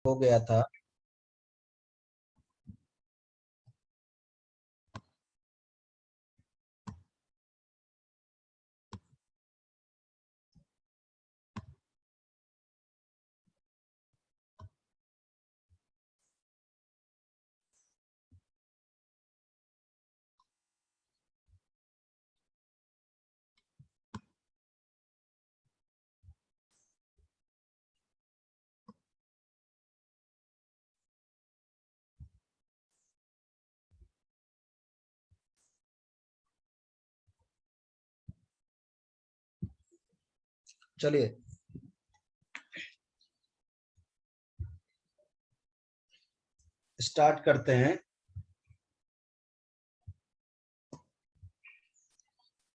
हो गया था। चलिए स्टार्ट करते हैं।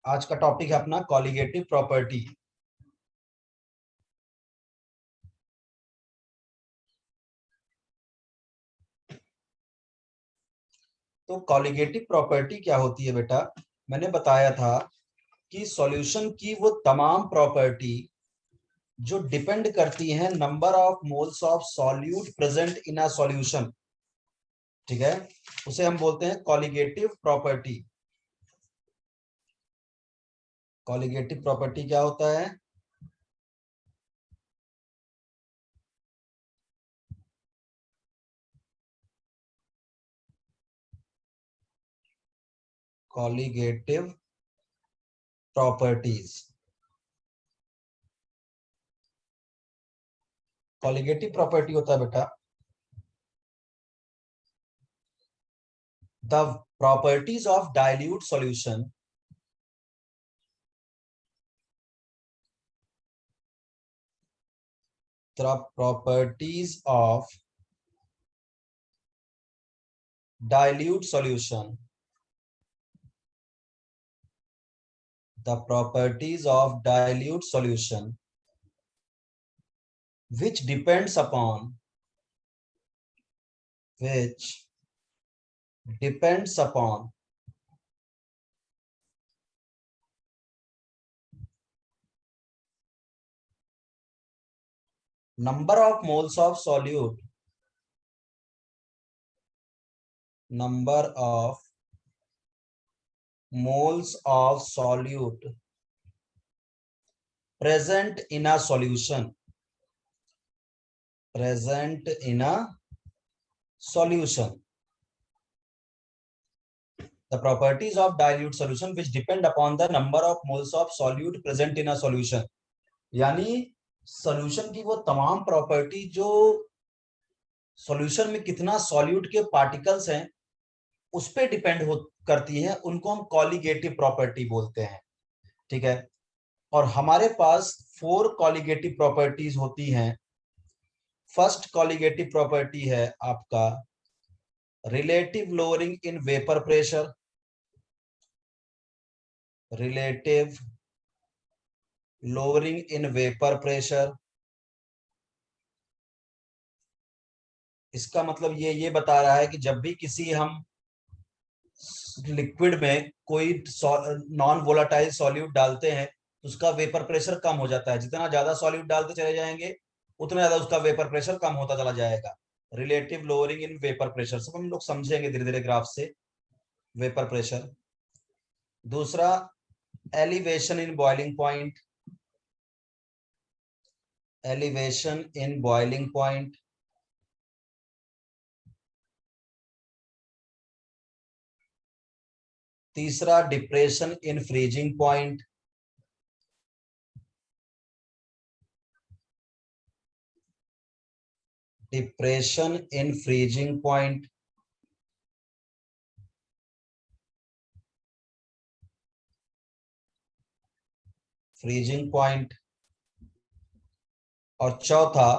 आज का टॉपिक है अपना कॉलिगेटिव प्रॉपर्टी। तो कॉलिगेटिव प्रॉपर्टी क्या होती है बेटा? मैंने बताया था कि सॉल्यूशन की वो तमाम प्रॉपर्टी जो डिपेंड करती हैं number of moles of solute present in a solution, ठीक है, उसे हम बोलते हैं कॉलिगेटिव प्रॉपर्टी। कॉलिगेटिव प्रॉपर्टी क्या होता है? Colligative properties. कॉलिगेटिव प्रॉपर्टी होता है बेटा the properties of dilute solution, the properties of dilute solution, the properties of dilute solution which depends upon number of moles of solute, number of moles of solute present in a solution, present in a solution. The properties of dilute solution which depend upon the number of moles of solute present in a solution. यानी solution की वो तमाम property जो solution में कितना solute के particles हैं उस पे डिपेंड हो करती है, उनको हम कॉलिगेटिव प्रॉपर्टी बोलते हैं, ठीक है। और हमारे पास 4 कॉलिगेटिव प्रॉपर्टीज होती हैं। फर्स्ट कॉलिगेटिव प्रॉपर्टी है आपका relative lowering in vapour pressure, relative lowering in vapour pressure. इसका मतलब ये बता रहा है कि जब भी किसी हम लिक्विड में कोई नॉन वोलाटाइल सॉल्यूट डालते हैं तो उसका वेपर प्रेशर कम हो जाता है। जितना ज्यादा सॉल्यूट डालते चले जाएंगे उतना ज्यादा उसका वेपर प्रेशर कम होता चला जाएगा। Relative lowering in vapour pressure सब हम लोग समझेंगे धीरे धीरे ग्राफ से। Vapour pressure. दूसरा elevation in boiling point, elevation in boiling point. तीसरा depression in freezing point. Depression in freezing point. Freezing point. और चौथा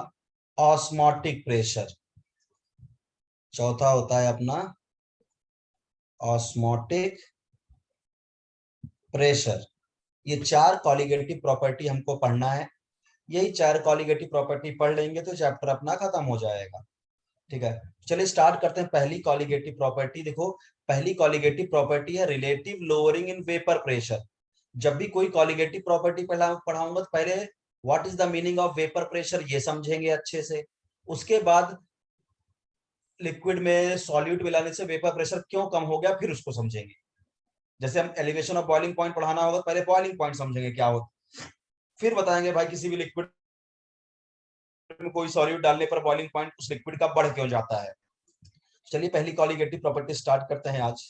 ऑस्मोटिक प्रेशर। चौथा होता है अपना ऑस्मोटिक प्रेशर। ये 4 कॉलिगेटिव प्रॉपर्टी हमको पढ़ना है। यही 4 कॉलिगेटिव प्रॉपर्टी पढ़ लेंगे तो चैप्टर अपना खत्म हो जाएगा, ठीक है। चलिए स्टार्ट करते हैं। पहली कॉलिगेटिव प्रॉपर्टी देखो, पहली कॉलिगेटिव प्रॉपर्टी है relative lowering in vapour pressure. जब भी कोई कॉलिगेटिव प्रॉपर्टी पढ़ाऊंगा तो पहले what is the meaning of vapour pressure ये समझेंगे अच्छे से। उसके बाद लिक्विड में सॉल्यूट मिलाने से वेपर प्रेशर क्यों कम हो गया, फिर उसको समझेंगे। जैसे हम एलिवेशन ऑफ बॉइलिंग पॉइंट पढ़ाना होगा, पहले बॉइलिंग पॉइंट समझेंगे क्या होता, फिर बताएंगे भाई किसी भी लिक्विड में कोई सॉल्यूट डालने पर बॉइलिंग पॉइंट उस लिक्विड का बढ़ क्यों जाता है। चलिए पहली कॉलिगेटिव प्रॉपर्टी स्टार्ट करते हैं आज।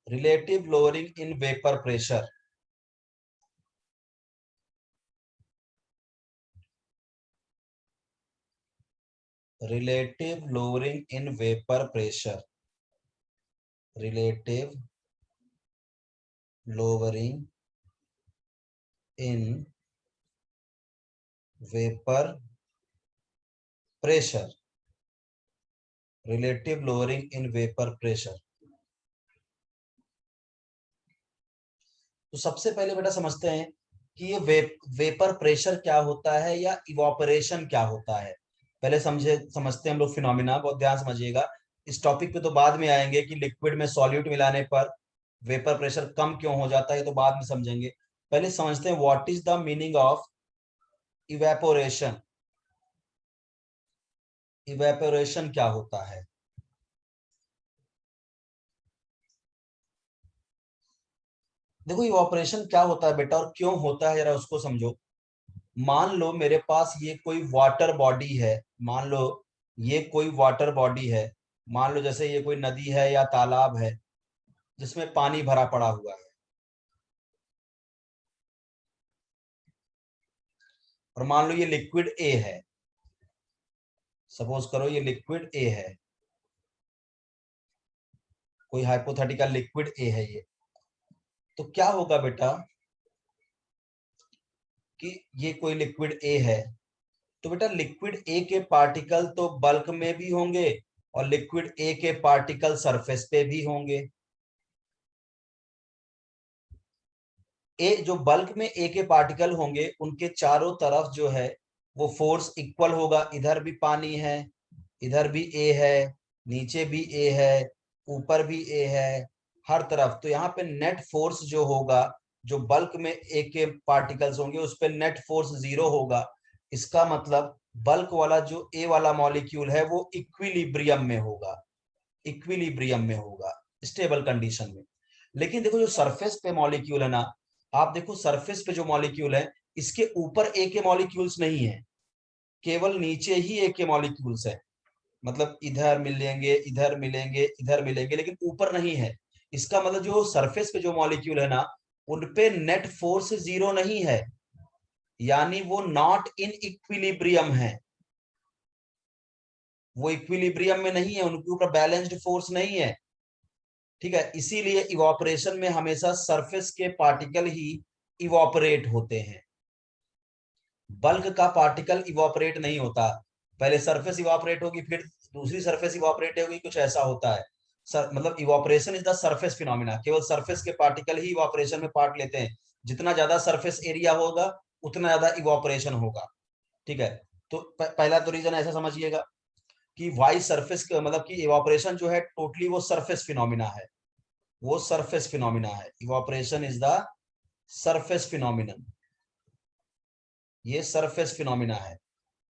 Relative lowering in vapour pressure. Relative lowering in vapour pressure. Relative lowering in vapour pressure. Relative lowering in vapour pressure. तो सबसे पहले बेटा समझते हैं कि ये वेपर प्रेशर क्या होता है या इवोपरेशन क्या होता है। पहले समझते हैं हम लोग फिनोमिना, बहुत ध्यान समझिएगा। इस टॉपिक पे तो बाद में आएंगे कि लिक्विड में सॉल्यूट मिलाने पर वेपर प्रेशर कम क्यों हो जाता है, तो बाद में समझेंगे। पहले समझते हैं what is the meaning of evaporation. Evaporation क्या होता है। देखो इवोपरेशन क्या होता है बेटा और क्यों होता है, जरा उसको समझो। मान लो मेरे पास ये कोई वाटर बॉडी है, मान लो ये कोई वाटर बॉडी है, मान लो जैसे ये कोई नदी है या तालाब है जिसमें पानी भरा पड़ा हुआ है, और मान लो ये लिक्विड ए है। सपोज करो ये लिक्विड ए है, कोई हाइपोथेटिकल लिक्विड ए है ये। तो क्या होगा बेटा कि ये कोई लिक्विड ए है, तो बेटा लिक्विड ए के पार्टिकल तो बल्क में भी होंगे और लिक्विड ए के पार्टिकल सरफेस पे भी होंगे। ए जो बल्क में ए के पार्टिकल होंगे उनके चारों तरफ जो है वो फोर्स इक्वल होगा। इधर भी पानी है, इधर भी ए है, नीचे भी ए है, ऊपर भी ए है, हर तरफ। तो यहाँ पे नेट फोर्स जो होगा, जो बल्क में ए के पार्टिकल्स होंगे उस पे नेट फोर्स 0 होगा। इसका मतलब बल्क वाला जो ए वाला मॉलिक्यूल है वो इक्विलिब्रियम में होगा, इक्विलिब्रियम में होगा, स्टेबल कंडीशन में। लेकिन देखो जो सरफेस पे मॉलिक्यूल है ना, आप देखो सरफेस पे जो मॉलिक्यूल है इसके ऊपर ए के मॉलिक्यूल्स नहीं है, केवल नीचे ही ए के मॉलिक्यूल्स है। मतलब इधर मिलेंगे, इधर मिलेंगे, इधर मिलेंगे, लेकिन ऊपर नहीं है। इसका मतलब जो सरफेस पे जो मॉलिक्यूल है ना उनपे नेट फोर्स 0 नहीं है, यानी वो नॉट इन इक्विलिब्रियम है, वो इक्विलिब्रियम में नहीं है, उनके ऊपर बैलेंस्ड फोर्स नहीं है। ठीक है, इसीलिए इवोपरेशन में हमेशा सरफेस के पार्टिकल ही इवोपरेट होते हैं, बल्क का पार्टिकल इवोपरेट नहीं होता। पहले सरफेस इवोपरेट होगी फिर दूसरी सरफेस इवोपरेट होगी, कुछ ऐसा होता है। मतलब evaporation is the surface phenomena, केवल सरफेस के पार्टिकल ही इवोपरेशन में पार्ट लेते हैं। जितना ज्यादा सरफेस एरिया होगा उतना ज्यादा इवोपरेशन होगा। ठीक है, तो पहला तो रीजन ऐसा समझिएगा कि वाई सरफेस मतलब कि इवोपरेशन जो है टोटली वो सरफेस फिनोमिना है, वो सरफेस फिनोमिना है। Evaporation is the surface phenomenon, ये सरफेस फिनोमिना है।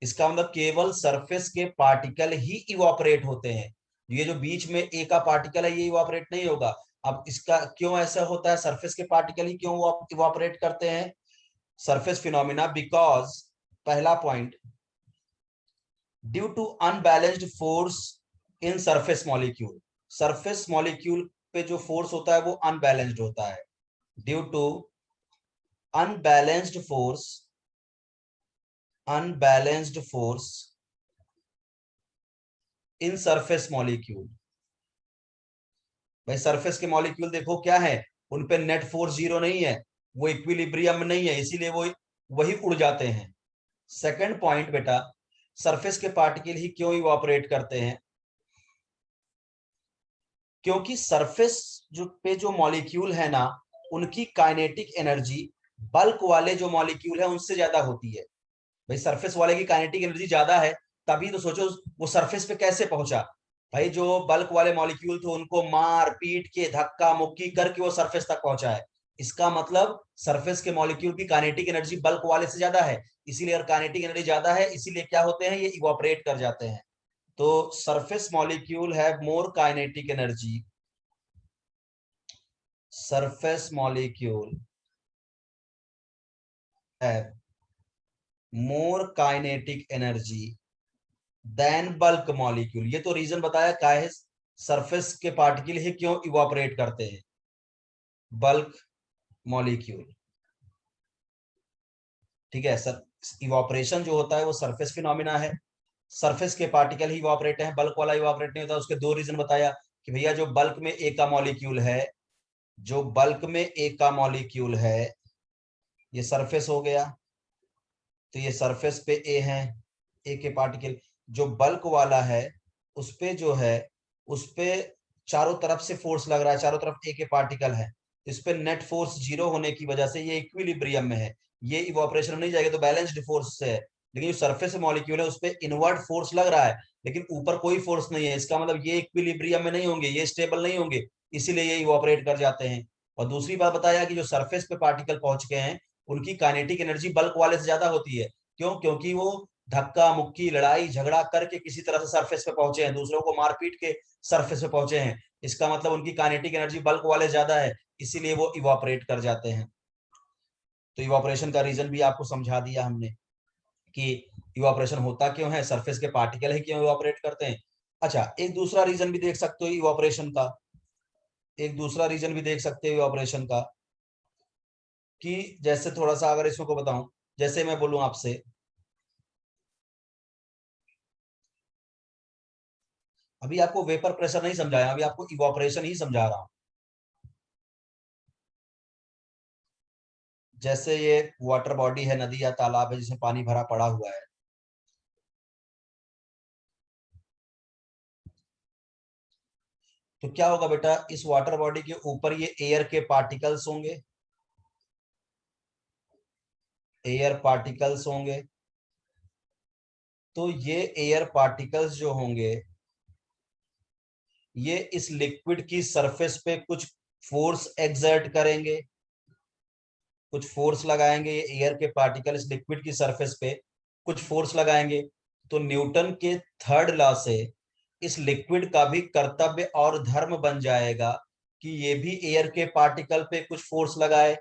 इसका मतलब केवल सरफेस के पार्टिकल ही इवोपरेट होते हैं, ये जो बीच में ए का पार्टिकल है ये इवोपरेट नहीं होगा। अब इसका क्यों ऐसा होता है, सरफेस के पार्टिकल ही क्यों इवोपरेट करते हैं, सरफेस फिनोमिना, बिकॉज पहला point, due to unbalanced force in surface molecule. Surface molecule पे जो फोर्स होता है वो अनबैलेंस्ड होता है, due to unbalanced force, unbalanced force in surface molecule. भाई सरफेस के मॉलिक्यूल देखो क्या है, उनपे नेट फोर्स 0 नहीं है, वो इक्विलिब्रियम में नहीं है, इसीलिए वो वही उड़ जाते हैं। सेकंड पॉइंट बेटा, सरफेस के पार्टिकल ही क्यों इवोपरेट करते हैं, क्योंकि सरफेस जो मॉलिक्यूल है ना उनकी काइनेटिक एनर्जी बल्क वाले जो मॉलिक्यूल है उनसे ज्यादा होती है। भाई सरफेस वाले की काइनेटिक एनर्जी ज्यादा है, तभी तो सोचो वो सरफेस पे कैसे पहुंचा। भाई जो बल्क वाले मॉलिक्यूल थे उनको मार पीट के धक्का मुक्की करके वो सरफेस तक पहुंचा है, इसका मतलब सरफेस के मॉलिक्यूल की काइनेटिक एनर्जी बल्क वाले से ज्यादा है, इसीलिए अगर काइनेटिक एनर्जी ज्यादा है इसीलिए क्या होते हैं, ये इवोपरेट कर जाते हैं। तो surface molecule have more kinetic energy, surface molecule have more kinetic energy than bulk molecule. ये तो रीजन बताया क्या है, सरफेस के पार्टिकल ही क्यों इवोपरेट करते हैं, बल्क मॉलिक्यूल। ठीक है सर, इवोपरेशन जो होता है वो सरफेस फिनोमिना है, सरफेस के पार्टिकल ही इवोपरेट हैं, बल्क वाला इवोपरेट नहीं होता। उसके दो रीजन बताया कि भैया जो बल्क में ए का मॉलिक्यूल है, जो बल्क में ए का मॉलिक्यूल है, ये सरफेस हो गया, तो ये सरफेस पे ए है, ए के पार्टिकल। जो बल्क वाला है उस पे जो है, उस पे चारों तरफ से फोर्स लग रहा है, चारों तरफ ए के पार्टिकल है, इस पे नेट फोर्स जीरो होने की वजह से ये इक्विलिब्रियम में है, ये इवोपरेशन नहीं जाएगा, तो बैलेंस्ड फोर्स से है। लेकिन जो सरफेस मॉलिक्यूल है उस पे इनवर्ट फोर्स लग रहा है, लेकिन ऊपर कोई फोर्स नहीं है, इसका मतलब ये इक्विलिब्रियम में नहीं होंगे, ये स्टेबल नहीं होंगे, इसीलिए ये इवोपरेट कर जाते हैं। और दूसरी बात बताया कि जो सरफेस पे पार्टिकल पहुंच गए हैं उनकी काइनेटिक एनर्जी बल्क वाले से ज्यादा होती है। क्यों? क्योंकि वो धक्का मुक्की लड़ाई झगड़ा करके किसी तरह से सरफेस पे पहुंचे हैं, दूसरों को मारपीट के सरफेस पे पहुंचे हैं, इसका मतलब उनकी काइनेटिक एनर्जी बल्क वाले ज्यादा है, इसीलिए वो इवापोरेट कर जाते हैं। तो इवापोरेशन का रीजन भी आपको समझा दिया हमने कि इवापोरेशन होता क्यों है, सरफेस के पार्टिकल ही क्यों इवापोरेट करते हैं। अच्छा, एक दूसरा रीजन भी देख सकते हो इवापोरेशन का, एक दूसरा रीजन भी देख सकते हो इवापोरेशन का, कि जैसे थोड़ा सा अगर इसको को बताऊं, जैसे मैं बोलूं आपसे, अभी आपको वेपर प्रेशर नहीं समझाया, अभी आपको इवापोरेशन ही समझा रहा हूं। जैसे ये वाटर बॉडी है, नदी या तालाब है जिसमें पानी भरा पड़ा हुआ है, तो क्या होगा बेटा, इस वाटर बॉडी के ऊपर ये एयर के पार्टिकल्स होंगे, एयर पार्टिकल्स होंगे। तो ये एयर पार्टिकल्स जो होंगे, ये इस लिक्विड की सरफेस पे कुछ फोर्स एक्सर्ट करेंगे, कुछ फोर्स लगाएंगे, ये एयर के पार्टिकल इस लिक्विड की सरफेस पे कुछ फोर्स लगाएंगे। तो न्यूटन के थर्ड लॉ से इस लिक्विड का भी कर्तव्य और धर्म बन जाएगा कि ये भी एयर के पार्टिकल पे कुछ फोर्स लगाए।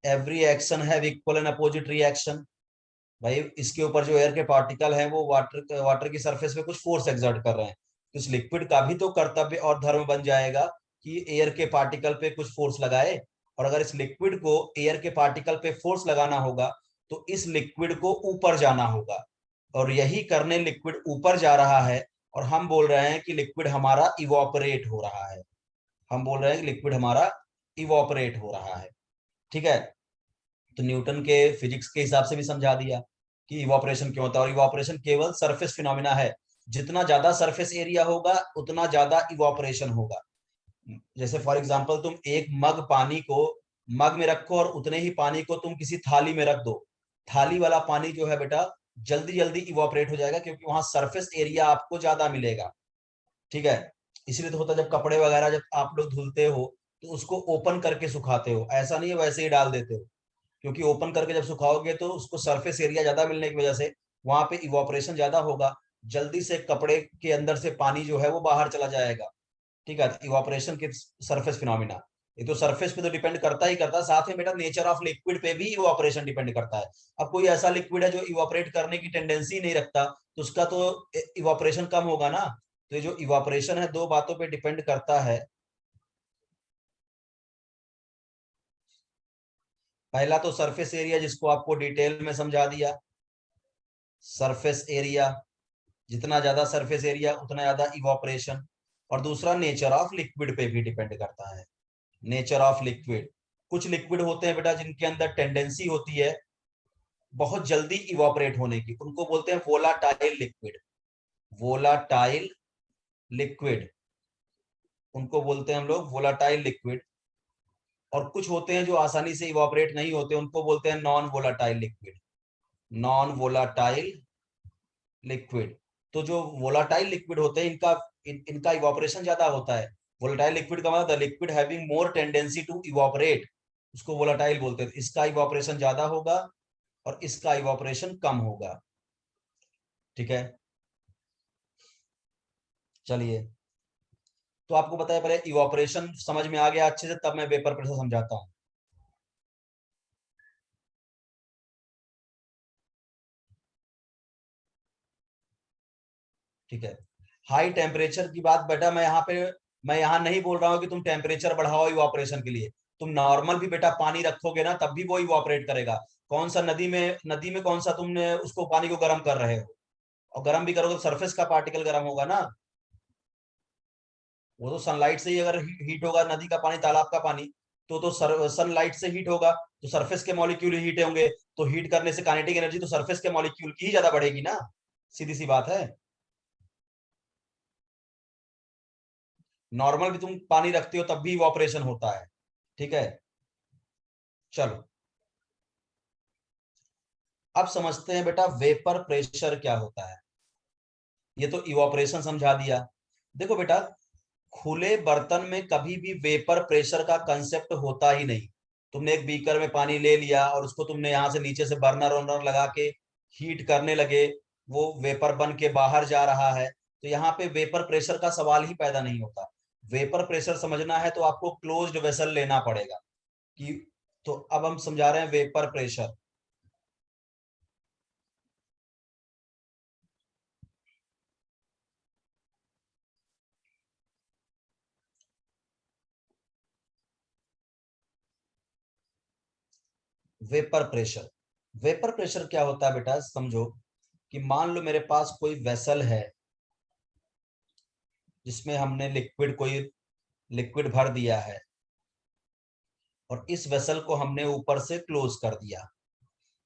Every action have equal and opposite reaction. भाई इसके ऊपर जो एयर के पार्टिकल हैं वो वाटर वाटर की सरफेस पे कुछ फोर्स एक्सर्ट कर रहे हैं, तो इस लिक्विड का भी तो कर्तव्य और धर्म बन जाएगा कि एयर के पार्टिकल पे कुछ फोर्स लगाए। और अगर इस लिक्विड को एयर के पार्टिकल पे फोर्स लगाना होगा तो इस लिक्विड को ऊपर जाना होगा, और यही करने लिक्विड ऊपर जा रहा है, और हम बोल रहे हैं कि लिक्विड हमारा इवोपरेट हो रहा है, हम बोल रहे हैं कि लिक्विड हमारा इवोपरेट हो रहा है। ठीक है, तो न्यूटन के फिजिक्स के हिसाब से भी समझा दिया कि इवापोरेशन क्यों होता है, और इवापोरेशन केवल सरफेस फिनोमिना है, जितना ज्यादा सरफेस एरिया होगा उतना ज्यादा इवापोरेशन होगा। जैसे फॉर एग्जांपल तुम एक मग पानी को मग में रखो और उतने ही पानी को तुम किसी थाली में रख दो, थाली वाला पानी जो है बेटा जल्दी जल्दी इवापोरेट हो जाएगा, क्योंकि वहां सरफेस एरिया आपको ज्यादा मिलेगा। ठीक है, इसलिए तो होता है जब कपड़े वगैरह जब आप लोग धुलते हो तो उसको ओपन करके सुखाते हो, ऐसा नहीं है वैसे ही डाल देते हो, क्योंकि ओपन करके जब सुखाओगे तो उसको सरफेस एरिया ज्यादा मिलने की वजह से वहां पे इवापोरेशन ज्यादा होगा, जल्दी से कपड़े के अंदर से पानी जो है वो बाहर चला जाएगा। ठीक है, इवापोरेशन के सरफेस फिनोमिना, ये तो सरफेस पे तो डिपेंड करता ही करता है, साथ में बेटा नेचर ऑफ लिक्विड पे भी इवापोरेशन डिपेंड करता है। अब कोई ऐसा लिक्विड है जो इवापोरेट करने की टेंडेंसी नहीं रखता तो उसका तो इवापोरेशन कम होगा ना। तो ये जो इवापोरेशन है दो बातों पे डिपेंड करता है। पहला तो सरफेस एरिया जिसको आपको डिटेल में समझा दिया, सरफेस एरिया, जितना ज्यादा सरफेस एरिया उतना ज्यादा इवापोरेशन। और दूसरा नेचर ऑफ लिक्विड पे भी डिपेंड करता है, नेचर ऑफ लिक्विड। कुछ लिक्विड होते हैं बेटा जिनके अंदर टेंडेंसी होती है बहुत जल्दी इवापोरेट होने की, उनको बोलते हैं वोलाटाइल लिक्विड, वोलाटाइल लिक्विड, उनको बोलते हैं हम लोग वोलाटाइल लिक्विड। और कुछ होते हैं जो आसानी से इवापोरेट नहीं होते, उनको बोलते हैं non volatile liquid, non volatile liquid. तो जो वोलाटाइल लिक्विड होते हैं इनका इवापोरेशन ज्यादा होता है। वोलाटाइल लिक्विड का मतलब the liquid having more tendency to evaporate, उसको वोलाटाइल बोलते हैं। इसका इवापोरेशन ज्यादा होगा और इसका इवापोरेशन कम होगा। ठीक है, चलिए, तो आपको बताया, पहले इवापोरेशन समझ में आ गया अच्छे से, तब मैं वेपर प्रेशर समझाता हूं। ठीक है, हाई टेम्परेचर की बात बेटा मैं यहाँ नहीं बोल रहा हूँ कि तुम टेम्परेचर बढ़ाओ इवापोरेशन के लिए। तुम नॉर्मल भी बेटा पानी रखोगे ना, तब भी वो इवापोरेट करेगा। कौन सा नदी में कौन सा तुमने उसको पानी को गर्म कर रहे हो, और गर्म भी करोगे तो सरफेस का पार्टिकल गर्म होगा ना। वो तो सनलाइट से ही अगर हीट होगा, नदी का पानी, तालाब का पानी, तो सनलाइट से हीट होगा, तो सरफेस के मॉलिक्यूल हीट होंगे। तो हीट करने से काइनेटिक एनर्जी तो सरफेस के मॉलिक्यूल की ही ज्यादा बढ़ेगी ना, सीधी सी बात है। नॉर्मल भी तुम पानी रखते हो तब भी इवापोरेशन होता है। ठीक है, चलो अब समझते हैं बेटा वेपर प्रेशर क्या होता है। ये तो इवापोरेशन समझा दिया। देखो बेटा, खुले बर्तन में कभी भी वेपर प्रेशर का कंसेप्ट होता ही नहीं। तुमने एक बीकर में पानी ले लिया और उसको तुमने यहां से नीचे से बर्नर वर्नर लगा के हीट करने लगे, वो वेपर बन के बाहर जा रहा है, तो यहाँ पे वेपर प्रेशर का सवाल ही पैदा नहीं होता। वेपर प्रेशर समझना है तो आपको क्लोज्ड वेसल लेना पड़ेगा कि, तो अब हम समझा रहे हैं vapour pressure. Vapour pressure, vapour pressure क्या होता है बेटा, समझो कि मान लो मेरे पास कोई वेसल है जिसमें हमने लिक्विड भर दिया है, और इस वेसल को हमने ऊपर से क्लोज कर दिया।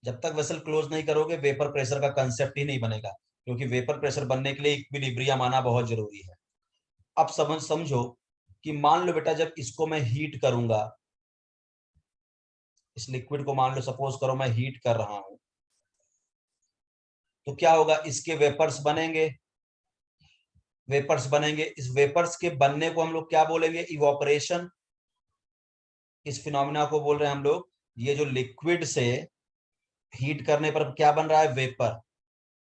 जब तक वेसल क्लोज नहीं करोगे वेपर प्रेशर का कंसेप्ट ही नहीं बनेगा, क्योंकि वेपर प्रेशर बनने के लिए इक्विलिब्रियम आना बहुत जरूरी है। अब समझो कि मान लो बेटा, जब इसको मैं हीट करूंगा, इस लिक्विड को मान लो, सपोज करो मैं हीट कर रहा हूं, तो क्या होगा, इसके वेपर्स बनेंगे। इस वेपर्स के बनने को हम लोग क्या बोलेंगे, इवोपरेशन। इस फिनोमिना को बोल रहे हैं हम लोग, ये जो लिक्विड से हीट करने पर क्या बन रहा है, वेपर,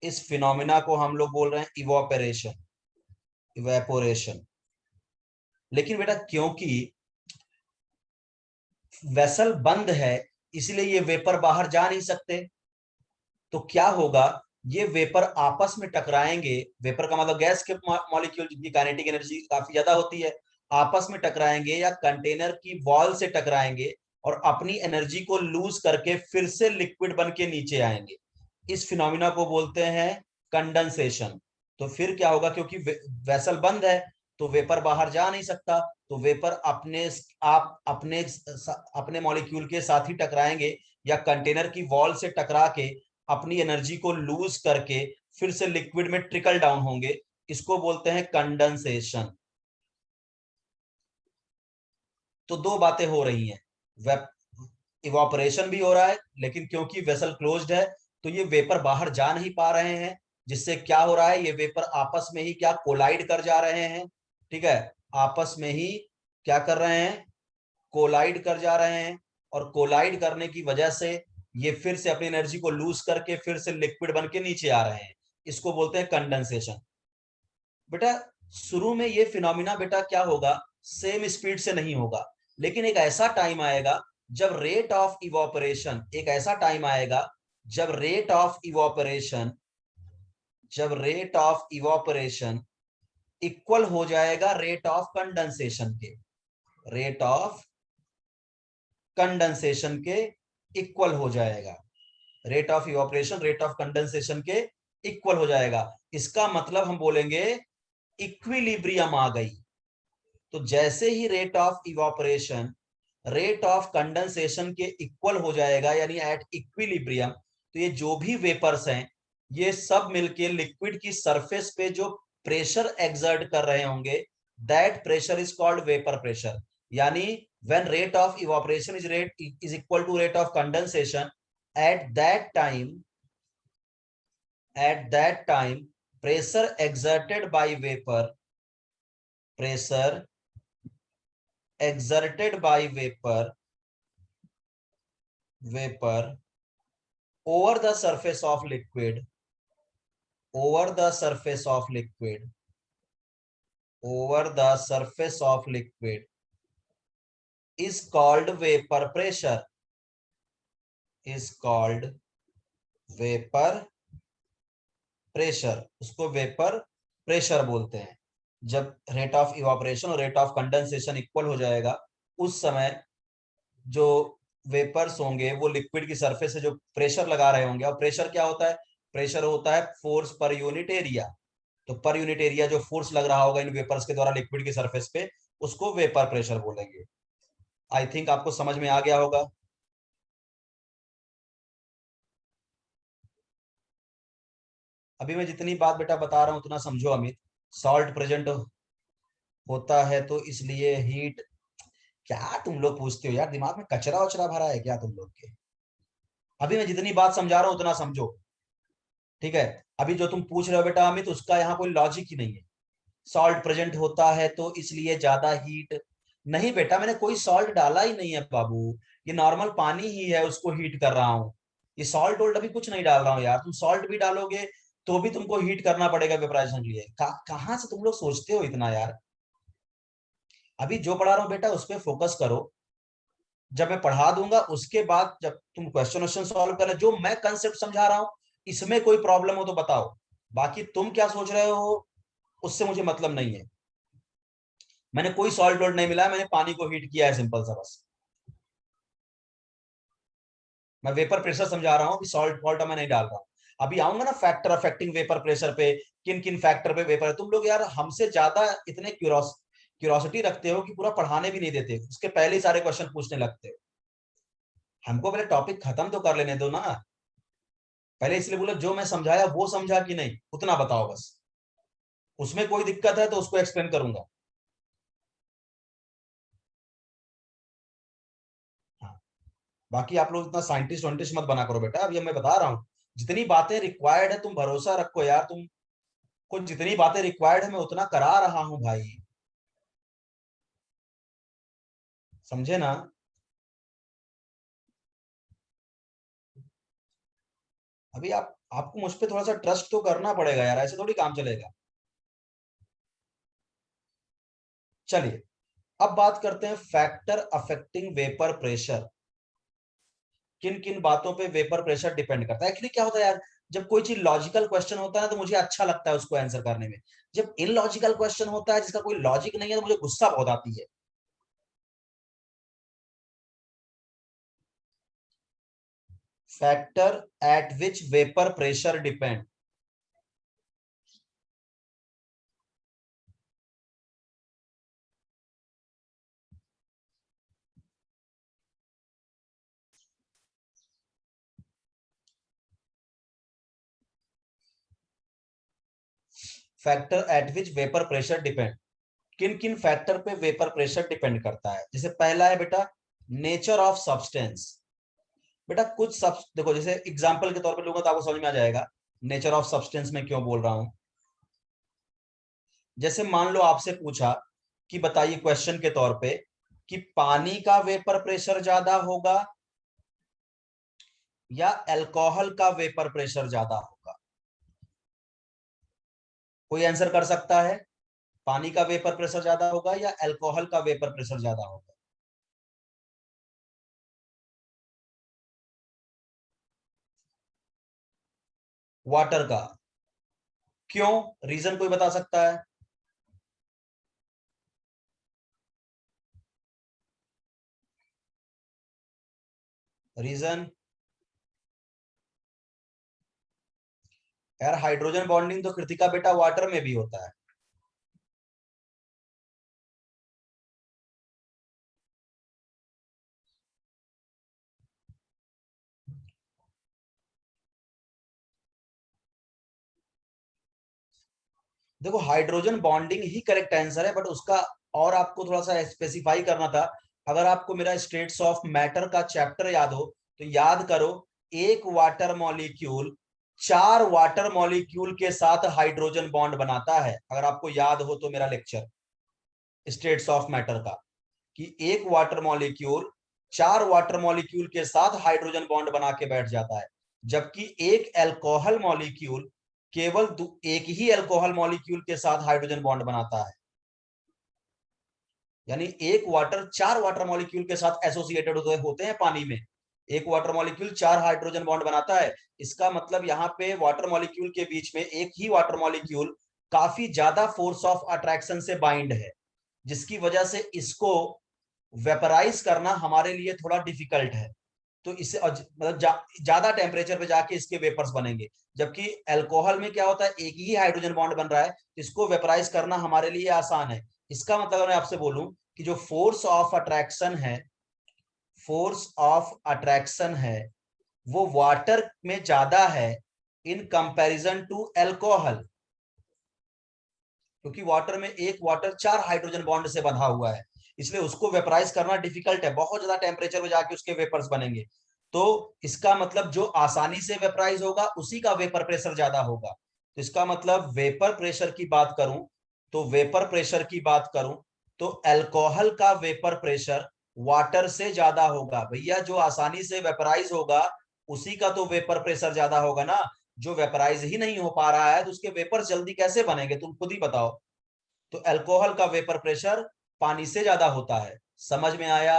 इस फिनोमिना को हम लोग बोल रहे हैं इवोपरेशन, इवेपोरेशन। लेकिन बेटा क्योंकि वेसल बंद है, इसलिए ये वेपर बाहर जा नहीं सकते। तो क्या होगा, ये वेपर आपस में टकराएंगे। वेपर का मतलब गैस के मॉलिक्यूल जिनकी काइनेटिक एनर्जी काफी ज्यादा होती है, आपस में टकराएंगे या कंटेनर की वॉल से टकराएंगे, और अपनी एनर्जी को लूज करके फिर से लिक्विड बन के नीचे आएंगे। इस फिनोमिना को बोलते हैं कंडेंसेशन। तो फिर क्या होगा, क्योंकि वेसल बंद है तो वेपर बाहर जा नहीं सकता, तो वेपर अपने मॉलिक्यूल के साथ ही टकराएंगे, या कंटेनर की वॉल से टकरा के अपनी एनर्जी को लूज करके फिर से लिक्विड में ट्रिकल डाउन होंगे। इसको बोलते हैं कंडेंसेशन। तो दो बातें हो रही हैं, इवापोरेशन भी हो रहा है, लेकिन क्योंकि वेसल क्लोज्ड है तो ये वेपर बाहर जा नहीं पा रहे हैं, जिससे क्या हो रहा है, ये वेपर आपस में ही क्या कोलाइड कर जा रहे हैं। ठीक है, आपस में ही क्या कर रहे हैं, कोलाइड कर जा रहे हैं, और कोलाइड करने की वजह से ये फिर से अपनी एनर्जी को लूज करके फिर से लिक्विड बन के नीचे आ रहे हैं। इसको बोलते हैं कंडेंसेशन। बेटा शुरू में ये फिनोमिना बेटा क्या होगा, सेम स्पीड से नहीं होगा, लेकिन एक ऐसा टाइम आएगा जब रेट ऑफ इवोपरेशन, एक ऐसा टाइम आएगा जब रेट ऑफ इवोपरेशन इक्वल हो जाएगा रेट ऑफ कंडेंसेशन के, रेट ऑफ कंडेंसेशन के इक्वल हो जाएगा, rate of evaporation rate of condensation के इक्वल हो जाएगा। इसका मतलब हम बोलेंगे इक्विलिब्रियम आ गई। तो जैसे ही rate of evaporation rate of condensation के इक्वल हो जाएगा, यानी एट इक्विलिब्रियम, तो ये जो भी वेपर्स हैं ये सब मिलके लिक्विड की सरफेस पे जो प्रेशर एक्सर्ट कर रहे होंगे, that pressure is called vapour pressure. यानी when rate of evaporation is equal to rate of condensation, at that time pressure exerted by vapor, pressure exerted by vapor vapor over the surface of liquid, over the surface of liquid, over the surface of liquid is called vapor pressure, is called vapor pressure. उसको vapour pressure बोलते हैं. जब rate of evaporation और rate of condensation equal हो जाएगा उस समय जो वेपर्स होंगे वो लिक्विड की सरफेस से जो प्रेशर लगा रहे होंगे. और प्रेशर क्या होता है? प्रेशर होता है फोर्स पर यूनिट एरिया. तो पर यूनिट एरिया जो फोर्स लग रहा होगा इन वेपर्स के द्वारा लिक्विड की सरफेस पे उसको वेपर प्रेशर बोलेंगे. आई थिंक आपको समझ में आ गया होगा. अभी मैं जितनी बात बेटा बता रहा हूं उतना समझो अमित. सॉल्ट प्रेजेंट होता है तो इसलिए हीट. क्या तुम लोग पूछते हो यार? दिमाग में कचरा वचरा भरा है क्या तुम लोग के? अभी मैं जितनी बात समझा रहा हूं उतना समझो. ठीक है. अभी जो तुम पूछ रहे हो बेटा अमित उसका यहाँ कोई लॉजिक ही नहीं है. सॉल्ट प्रेजेंट होता है तो इसलिए ज्यादा हीट. नहीं बेटा मैंने कोई सॉल्ट डाला ही नहीं है बाबू. ये नॉर्मल पानी ही है उसको हीट कर रहा हूँ. ये सॉल्ट वोल्ट अभी कुछ नहीं डाल रहा हूँ यार. तुम सॉल्ट भी डालोगे तो भी तुमको हीट करना पड़ेगा वेपराइजेशन के लिए. कहाँ से तुम लोग सोचते हो इतना यार? अभी जो पढ़ा रहा हूँ बेटा उस पर फोकस करो. जब मैं पढ़ा दूंगा उसके बाद जब तुम क्वेश्चन क्वेश्चन सॉल्व कर जो मैं कंसेप्ट समझा रहा हूँ इसमें कोई प्रॉब्लम हो तो बताओ. बाकी तुम क्या सोच रहे हो उससे मुझे मतलब नहीं है. मैंने कोई सॉल्ट वोल्ट नहीं मिलाया. मैंने पानी को हीट किया है सिंपल सा बस. मैं वेपर प्रेशर समझा रहा हूँ कि सॉल्ट वॉल्ट मैं नहीं डाल रहा हूँ. अभी आऊंगा ना फैक्टर अफेक्टिंग वेपर प्रेशर पे. किन किन फैक्टर पे वेपर. तुम लोग यार हमसे ज्यादा इतने क्यूरोसिटी रखते हो कि पूरा पढ़ाने भी नहीं देते. उसके पहले ही सारे क्वेश्चन पूछने लगते हो. हमको पहले टॉपिक खत्म तो कर लेने दो ना. पहले इसलिए बोला जो मैं समझाया वो समझा कि नहीं उतना बताओ बस. उसमें कोई दिक्कत है तो उसको एक्सप्लेन करूंगा. हाँ. बाकी आप लोग इतना साइंटिस्ट वाइंटिस्ट मत बना करो बेटा. अभी मैं बता रहा हूँ जितनी बातें रिक्वायर्ड है तुम भरोसा रखो यार. तुम को जितनी बातें रिक्वायर्ड है मैं उतना करा रहा हूं भाई. समझे ना? अभी आपको मुझ पे थोड़ा सा ट्रस्ट तो करना पड़ेगा यार. ऐसे थोड़ी काम चलेगा. चलिए अब बात करते हैं फैक्टर अफेक्टिंग वेपर प्रेशर. किन किन बातों पे वेपर प्रेशर डिपेंड करता है. एक्चुअली क्या होता है यार जब कोई चीज लॉजिकल क्वेश्चन होता है ना तो मुझे अच्छा लगता है उसको आंसर करने में. जब इलॉजिकल क्वेश्चन होता है जिसका कोई लॉजिक नहीं है तो मुझे गुस्सा बहुत आती है. फैक्टर एट विच vapour pressure depend. Factor eight विच वेपर प्रेशर डिपेंड. किन किन फैक्टर पे वेपर प्रेशर डिपेंड करता है. जैसे पहला है बेटा नेचर ऑफ सब्सटेंस. बेटा कुछ सब देखो जैसे एग्जांपल के तौर पे लूंगा तो आपको समझ में आ जाएगा नेचर ऑफ सब्सटेंस में क्यों बोल रहा हूं. जैसे मान लो आपसे पूछा कि बताइए क्वेश्चन के तौर पे कि पानी का वेपर प्रेशर ज्यादा होगा या अल्कोहल का वेपर प्रेशर ज्यादा होगा. कोई आंसर कर सकता है? पानी का वेपर प्रेशर ज्यादा होगा या अल्कोहल का वेपर प्रेशर ज्यादा होगा? वाटर का. क्यों? रीजन कोई बता सकता है? रीजन? यार हाइड्रोजन बॉन्डिंग तो कृतिका बेटा वाटर में भी होता है. देखो हाइड्रोजन बॉन्डिंग ही करेक्ट आंसर है बट उसका और आपको थोड़ा सा स्पेसिफाई करना था. अगर आपको मेरा स्टेट्स ऑफ मैटर का चैप्टर याद हो तो याद करो एक वाटर मॉलिक्यूल 4 वाटर मॉलिक्यूल के साथ हाइड्रोजन बॉन्ड बनाता है. अगर आपको याद हो तो मेरा लेक्चर स्टेट्स ऑफ मैटर का कि एक वाटर मॉलिक्यूल 4 वाटर मॉलिक्यूल के साथ हाइड्रोजन बॉन्ड बना के बैठ जाता है, जबकि एक अल्कोहल मॉलिक्यूल केवल एक ही अल्कोहल मॉलिक्यूल के साथ हाइड्रोजन बॉन्ड बनाता है। यानी एक वाटर 4 वाटर मॉलिक्यूल के साथ एसोसिएटेड होते हैं पानी में। एक वाटर मॉलिक्यूल 4 हाइड्रोजन बॉन्ड बनाता है। इसका मतलब यहाँ पे वाटर मॉलिक्यूल के बीच में एक ही वाटर मॉलिक्यूल काफी ज्यादा फोर्स ऑफ अट्रैक्शन से बाइंड है, जिसकी वजह से इसको वेपराइज करना हमारे लिए थोड़ा डिफिकल्ट है। तो इससे मतलब ज्यादा टेम्परेचर पे जाके इसके वेपर्स बनेंगे, जबकि अल्कोहल में क्या होता है, एक ही हाइड्रोजन बॉन्ड बन रहा है, इसको वेपराइज करना हमारे लिए आसान है। इसका मतलब मैं आपसे बोलूं कि जो फोर्स ऑफ अट्रैक्शन है, फोर्स ऑफ अट्रैक्शन है वो वाटर में ज्यादा है इन कंपैरिजन टू अल्कोहल, क्योंकि वाटर में एक वाटर 4 हाइड्रोजन बॉन्ड से बंधा हुआ है, इसलिए उसको वेपराइज करना डिफिकल्ट है, बहुत ज्यादा टेम्परेचर में जाके उसके वेपर्स बनेंगे। तो इसका मतलब जो आसानी से वेपराइज होगा उसी का वेपर प्रेशर ज्यादा होगा। तो इसका मतलब वेपर प्रेशर की बात करूं, तो वेपर प्रेशर की बात करूं तो अल्कोहल का वेपर प्रेशर वाटर से ज्यादा होगा। भैया जो आसानी से वेपराइज होगा उसी का तो वेपर प्रेशर ज्यादा होगा ना। जो वेपराइज ही नहीं हो पा रहा है तो उसके वेपर जल्दी कैसे बनेंगे, तुम खुद ही बताओ। तो अल्कोहल का वेपर प्रेशर पानी से ज्यादा होता है। समझ में आया?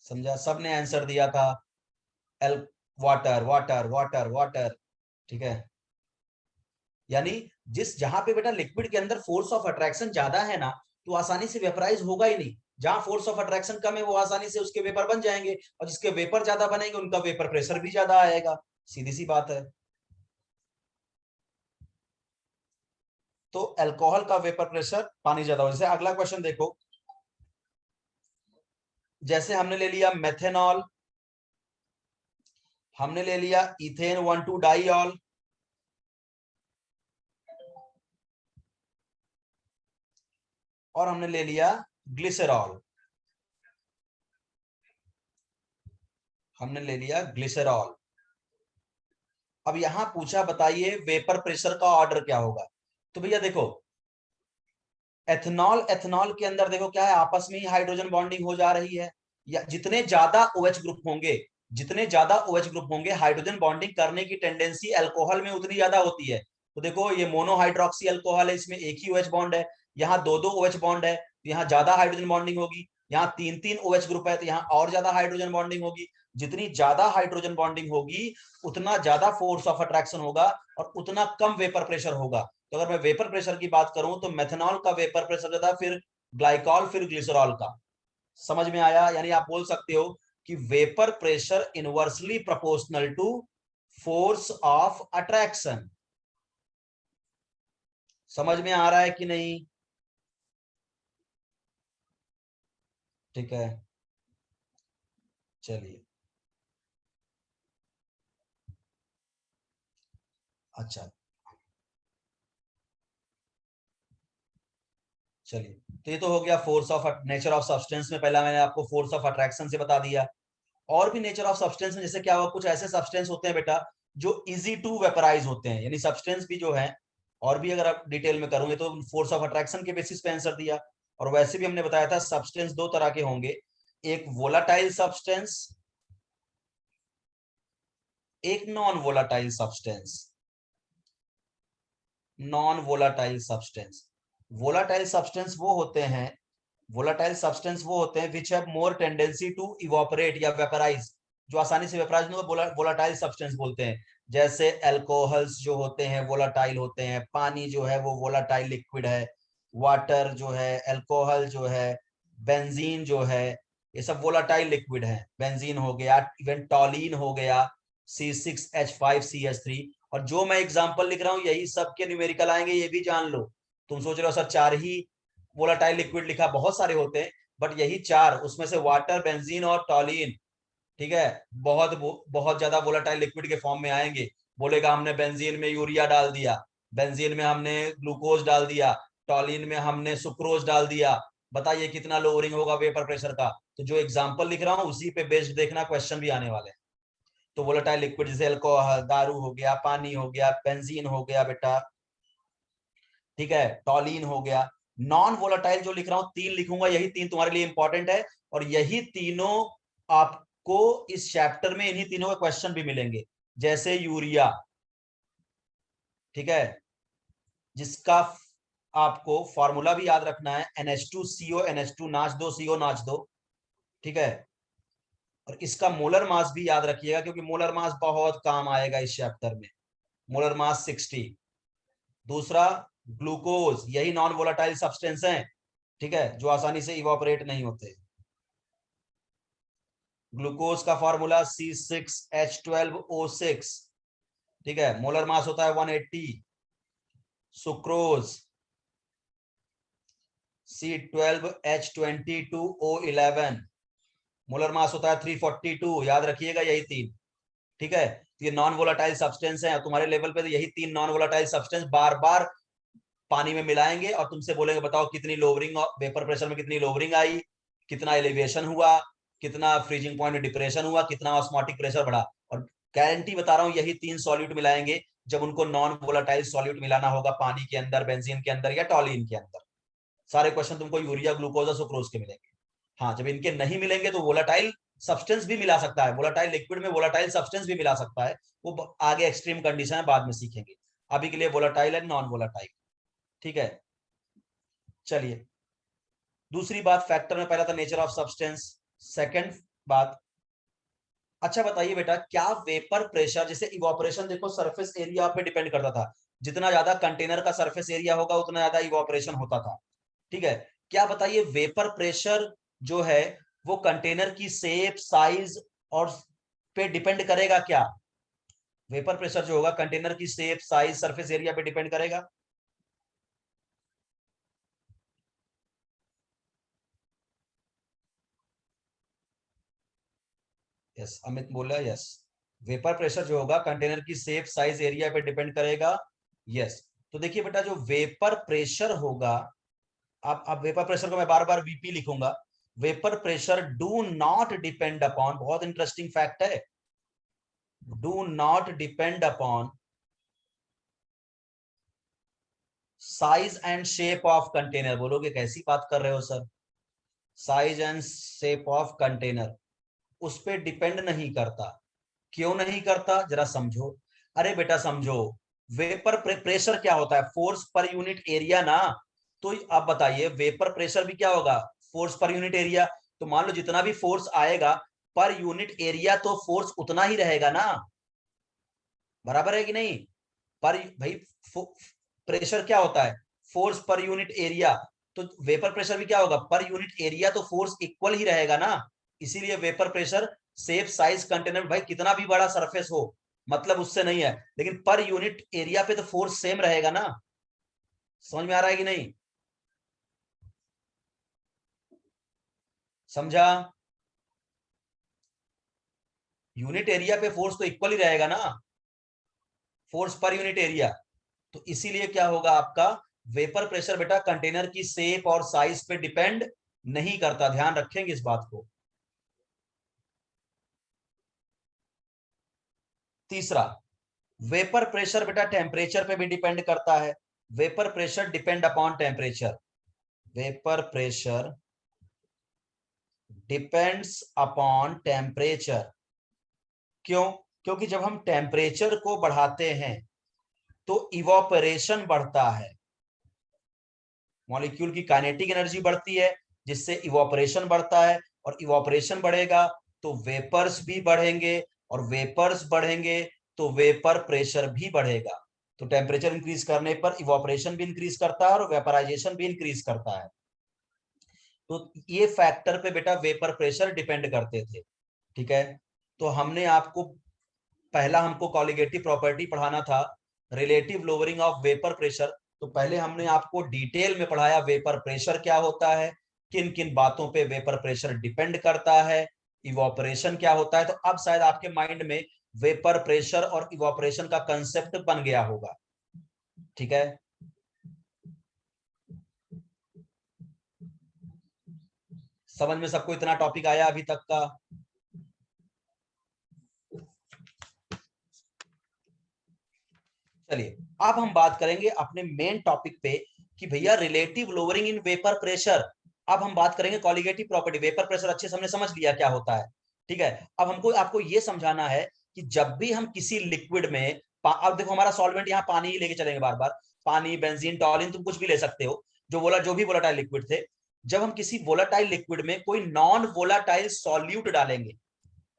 समझा? सबने आंसर दिया था L water water water water. ठीक है, यानी जिस जहां पे बेटा लिक्विड के अंदर फोर्स ऑफ अट्रैक्शन ज्यादा है ना, तो आसानी से वेपराइज होगा ही नहीं। जहां फोर्स ऑफ अट्रैक्शन कम है वो आसानी से उसके वेपर बन जाएंगे, और जिसके वेपर ज्यादा बनेंगे उनका वेपर प्रेशर भी ज्यादा आएगा। सीधी सी बात है। तो अल्कोहल का वेपर प्रेशर पानी ज्यादा हो। जैसे अगला क्वेश्चन देखो, जैसे हमने ले लिया मेथेनॉल, हमने ले लिया इथेन 1,2 डाइऑल, और हमने ले लिया ग्लिसरॉल। हमने ले लिया ग्लिसरॉल। अब यहां पूछा बताइए वेपर प्रेशर का ऑर्डर क्या होगा। तो भैया देखो, एथेनॉल, एथेनॉल के अंदर देखो क्या है, आपस में ही हाइड्रोजन बॉन्डिंग हो जा रही है। या जितने ज्यादा OH ग्रुप होंगे, जितने ज्यादा OH ग्रुप होंगे, हाइड्रोजन बॉन्डिंग करने की टेंडेंसी अल्कोहल में उतनी ज्यादा होती है। तो देखो ये मोनोहाइड्रोक्सी अल्कोहल है, इसमें एक ही OH बॉन्ड है। यहाँ दो दो OH बॉन्ड है तो यहाँ ज्यादा हाइड्रोजन बॉन्डिंग होगी। यहाँ तीन तीन OH ग्रुप है तो यहाँ और ज्यादा हाइड्रोजन बॉन्डिंग होगी। जितनी ज्यादा हाइड्रोजन बॉन्डिंग होगी उतना ज्यादा फोर्स ऑफ अट्रैक्शन होगा और उतना कम वेपर प्रेशर होगा। तो अगर मैं वेपर प्रेशर की बात करूं तो मेथनॉल का वेपर प्रेशर ज्यादा, फिर ग्लाइकॉल, फिर ग्लिसरॉल का। समझ में आया? यानी आप बोल सकते हो कि vapour pressure inversely proportional to force of attraction. समझ में आ रहा है कि नहीं? ठीक है, चलिए। अच्छा, चलिए, तो ये तो हो गया force of nature of substance में। पहला मैंने आपको फोर्स ऑफ अट्रैक्शन से बता दिया। और भी नेचर ऑफ सब्सटेंस में जैसे क्या हुआ, कुछ ऐसे सब्सटेंस होते हैं बेटा जो इजी टू वेपराइज होते हैं, यानी सब्सटेंस भी जो है, और भी अगर आप डिटेल में करोगे तो फोर्स ऑफ अट्रैक्शन के बेसिस पे आंसर दिया। और वैसे भी हमने बताया था सब्सटेंस दो तरह के होंगे, एक वोलाटाइल सब्सटेंस, एक non volatile substance. Non volatile substance, volatile substance वो होते हैं, वोलाटाइल सब्सटेंस वो होते हैं which have more tendency to evaporate या वेपराइज, जो आसानी से वेपराइज नहीं होगा, वोलाटाइल सब्सटेंस बोलते हैं। जैसे अल्कोहल्स जो होते हैं वोलाटाइल होते हैं, पानी जो है वो वोलाटाइल लिक्विड है, वाटर जो है, अल्कोहल जो है, बेंजीन जो है, ये सब वोलाटाइल लिक्विड है। बेंजीन हो गया, इवन टॉलिन हो गया, C6H5CH3। और जो मैं एग्जांपल लिख रहा हूँ यही सब के न्यूमेरिकल आएंगे, ये भी जान लो। तुम सोच रहे हो सर 4 ही वोलाटाइल लिक्विड लिखा, बहुत सारे होते हैं बट यही 4, उसमें से वाटर, बेंजीन और टॉलिन, ठीक है, बहुत बहुत ज्यादा वोलाटाइल लिक्विड के फॉर्म में आएंगे। बोलेगा हमने बेंजीन में यूरिया डाल दिया, बेंजीन में हमने ग्लूकोज डाल दिया, टॉलिन में हमने सुक्रोज डाल दिया, बताइए कितना लोअरिंग होगा वेपर प्रेशर का। तो जो एग्जांपल लिख रहा हूँ उसी पे बेस्ड देखना, क्वेश्चन भी आने वाले हैं। तो वोलेटाइल लिक्विड जैसे अल्कोहल, दारू हो गया, पानी हो गया, बेंजीन हो गया बेटा, ठीक है, टॉलिन हो गया। नॉन वोलाटाइल जो लिख रहा हूं 3 लिखूंगा, यही 3 तुम्हारे लिए इंपॉर्टेंट है, और यही तीनों आपको इस चैप्टर में इन्हीं तीनों के क्वेश्चन भी मिलेंगे, जैसे यूरिया, ठीक है, जिसका आपको फॉर्मूला भी याद रखना है, NH2CO NH2 नाच दो, CO नाच दो, ठीक है। और इसका मोलर मास भी याद रखिएगा, क्योंकि मोलर मास बहुत काम आएगा इस चैप्टर में। Molar mass 60। दूसरा ग्लूकोज, यही नॉन वोलाटाइल सब्सटेंस है, ठीक है, जो आसानी से इवापोरेट नहीं होते। ग्लूकोज का फॉर्मूला C6H12O6, ठीक है, मोलर मास होता है 180। सुक्रोज C12H22O11, मोलर मास होता है 342, याद रखिएगा यही 3, ठीक है। तो ये नॉन वोलाटाइल सब्सटेंस है, तुम्हारे लेवल पे तो यही 3 नॉन वोलाटाइल सब्सटेंस बार बार पानी में मिलाएंगे और तुमसे बोलेंगे बताओ कितनी लोवरिंग, वेपर प्रेशर में कितनी लोवरिंग आई, कितना एलिवेशन हुआ, कितना फ्रीजिंग पॉइंट डिप्रेशन हुआ, कितना ऑस्मोटिक प्रेशर बढ़ा। और गारंटी बता रहा हूं, यही 3 सॉल्यूट मिलाएंगे जब उनको नॉन वोलाटाइल सॉल्यूट मिलाना होगा पानी के अंदर, बेंजीन के अंदर या टॉलिन के अंदर। सारे क्वेश्चन तुमको यूरिया, ग्लूकोज और सुक्रोज के मिलेंगे। हाँ, जब इनके नहीं मिलेंगे तो वोलाटाइल सब्सटेंस भी मिला सकता है, वोलाटाइल लिक्विड में वोलाटाइल सब्सटेंस भी मिला सकता है, वो आगे एक्सट्रीम कंडीशन है, बाद में सीखेंगे। अभी के लिए वोलाटाइल एंड नॉन वोलाटाइल, ठीक है। चलिए, दूसरी बात, फैक्टर में पहला था नेचर ऑफ सब्सटेंस। सेकंड बात, अच्छा बताइए बेटा, क्या वेपर प्रेशर, जैसे इवापोरेशन देखो सरफेस एरिया पे डिपेंड करता था, जितना ज्यादा कंटेनर का सरफेस एरिया होगा उतना ज्यादा इवापोरेशन होता था, ठीक है। क्या बताइए, वेपर प्रेशर जो है वो कंटेनर की शेप, साइज और पे डिपेंड करेगा क्या? वेपर प्रेशर जो होगा कंटेनर की शेप, साइज, सरफेस एरिया पे डिपेंड करेगा? यस, अमित बोला यस, वेपर प्रेशर जो होगा कंटेनर की शेप, साइज, एरिया पे डिपेंड करेगा। यस। तो देखिए बेटा, जो वेपर प्रेशर होगा, अब वेपर प्रेशर को मैं बार बार वीपी लिखूंगा, vapour pressure do not depend upon, बहुत इंटरेस्टिंग फैक्ट है, do not depend upon size and shape of container. बोलोगे कैसी बात कर रहे हो sir, size and shape of container उस पर डिपेंड नहीं करता। क्यों नहीं करता, जरा समझो। अरे बेटा समझो, वेपर प्रेशर क्या होता है? फोर्स पर यूनिट एरिया ना। तो अब बताइए, वेपर प्रेशर भी क्या होगा? Force per unit area. तो मान लो जितना भी फोर्स आएगा पर यूनिट एरिया, तो फोर्स उतना ही रहेगा ना, बराबर है कि नहीं? पर भाई, प्रेशर क्या होता है? Force per unit area. तो वेपर प्रेशर भी क्या होगा? पर यूनिट एरिया, तो फोर्स इक्वल ही रहेगा ना। इसीलिए vapour pressure shape, size, container, भाई कितना भी बड़ा सरफेस हो, मतलब उससे नहीं है, लेकिन पर यूनिट एरिया पे तो फोर्स सेम रहेगा ना। समझ में आ रहा है कि नहीं? समझा? यूनिट एरिया पे फोर्स तो इक्वल ही रहेगा ना, फोर्स पर यूनिट एरिया। तो इसीलिए क्या होगा आपका, वेपर प्रेशर बेटा कंटेनर की शेप और साइज पे डिपेंड नहीं करता, ध्यान रखेंगे इस बात को। तीसरा, वेपर प्रेशर बेटा टेम्परेचर पे भी डिपेंड करता है। Vapour pressure depend upon temperature, vapour pressure depends upon temperature. क्यों? क्योंकि जब हम टेम्परेचर को बढ़ाते हैं तो इवोपरेशन बढ़ता है, मॉलिक्यूल की काइनेटिक एनर्जी बढ़ती है, जिससे इवोपरेशन बढ़ता है, और इवोपरेशन बढ़ेगा तो वेपर्स भी बढ़ेंगे, और वेपर्स बढ़ेंगे तो वेपर प्रेशर भी बढ़ेगा। तो टेम्परेचर इंक्रीज करने पर इवोपरेशन भी इंक्रीज करता है और वेपराइजेशन भी इंक्रीज करता है। तो ये फैक्टर पे बेटा वेपर प्रेशर डिपेंड करते थे, ठीक है। तो हमने आपको, पहला हमको कॉलिगेटिव प्रॉपर्टी पढ़ाना था, relative lowering of vapour pressure. तो पहले हमने आपको डिटेल में पढ़ाया वेपर प्रेशर क्या होता है, किन किन बातों पे वेपर प्रेशर डिपेंड करता है, इवोपरेशन क्या होता है। तो अब शायद आपके माइंड में वेपर प्रेशर और इवोपरेशन का कंसेप्ट बन गया होगा, ठीक है। समझ में सबको इतना टॉपिक आया अभी तक का? चलिए, अब हम बात करेंगे अपने मेन टॉपिक पे कि भैया relative lowering in vapour pressure. अब हम बात करेंगे कॉलिगेटिव प्रॉपर्टी। वेपर प्रेशर अच्छे से हमने समझ लिया क्या होता है, ठीक है। अब हमको आपको ये समझाना है कि जब भी हम किसी लिक्विड में, अब देखो हमारा सॉल्वेंट यहाँ पानी ही लेके चलेंगे बार बार, पानी, बेंजीन, टॉलिन, तुम कुछ भी ले सकते हो, जो भी वोलाटाइल लिक्विड थे। जब हम किसी वोलाटाइल लिक्विड में कोई नॉन वोलाटाइल सॉल्यूट डालेंगे,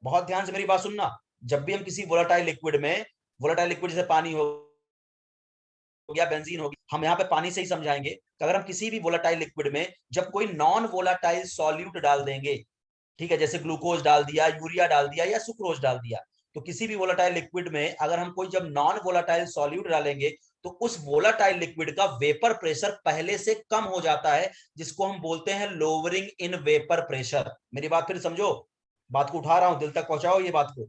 बहुत ध्यान से मेरी बात सुनना, जब भी हम किसी वोलाटाइल लिक्विड में, वोलाटाइल लिक्विड जैसे पानी हो गया, बेंजीन हो गया, हम यहाँ पे पानी से ही समझाएंगे कि अगर हम किसी भी वोलाटाइल लिक्विड में जब कोई नॉन वोलाटाइल सॉल्यूट डाल देंगे, ठीक है, जैसे ग्लूकोज डाल दिया, यूरिया डाल दिया या सुक्रोज डाल दिया, तो किसी भी वोलाटाइल लिक्विड में अगर हम कोई जब नॉन वोलाटाइल सॉल्यूट डालेंगे तो उस वोलाटाइल लिक्विड का वेपर प्रेशर पहले से कम हो जाता है, जिसको हम बोलते हैं लोअरिंग इन वेपर प्रेशर। मेरी बात फिर समझो, बात को उठा रहा हूं, दिल तक पहुंचाओ ये बात को,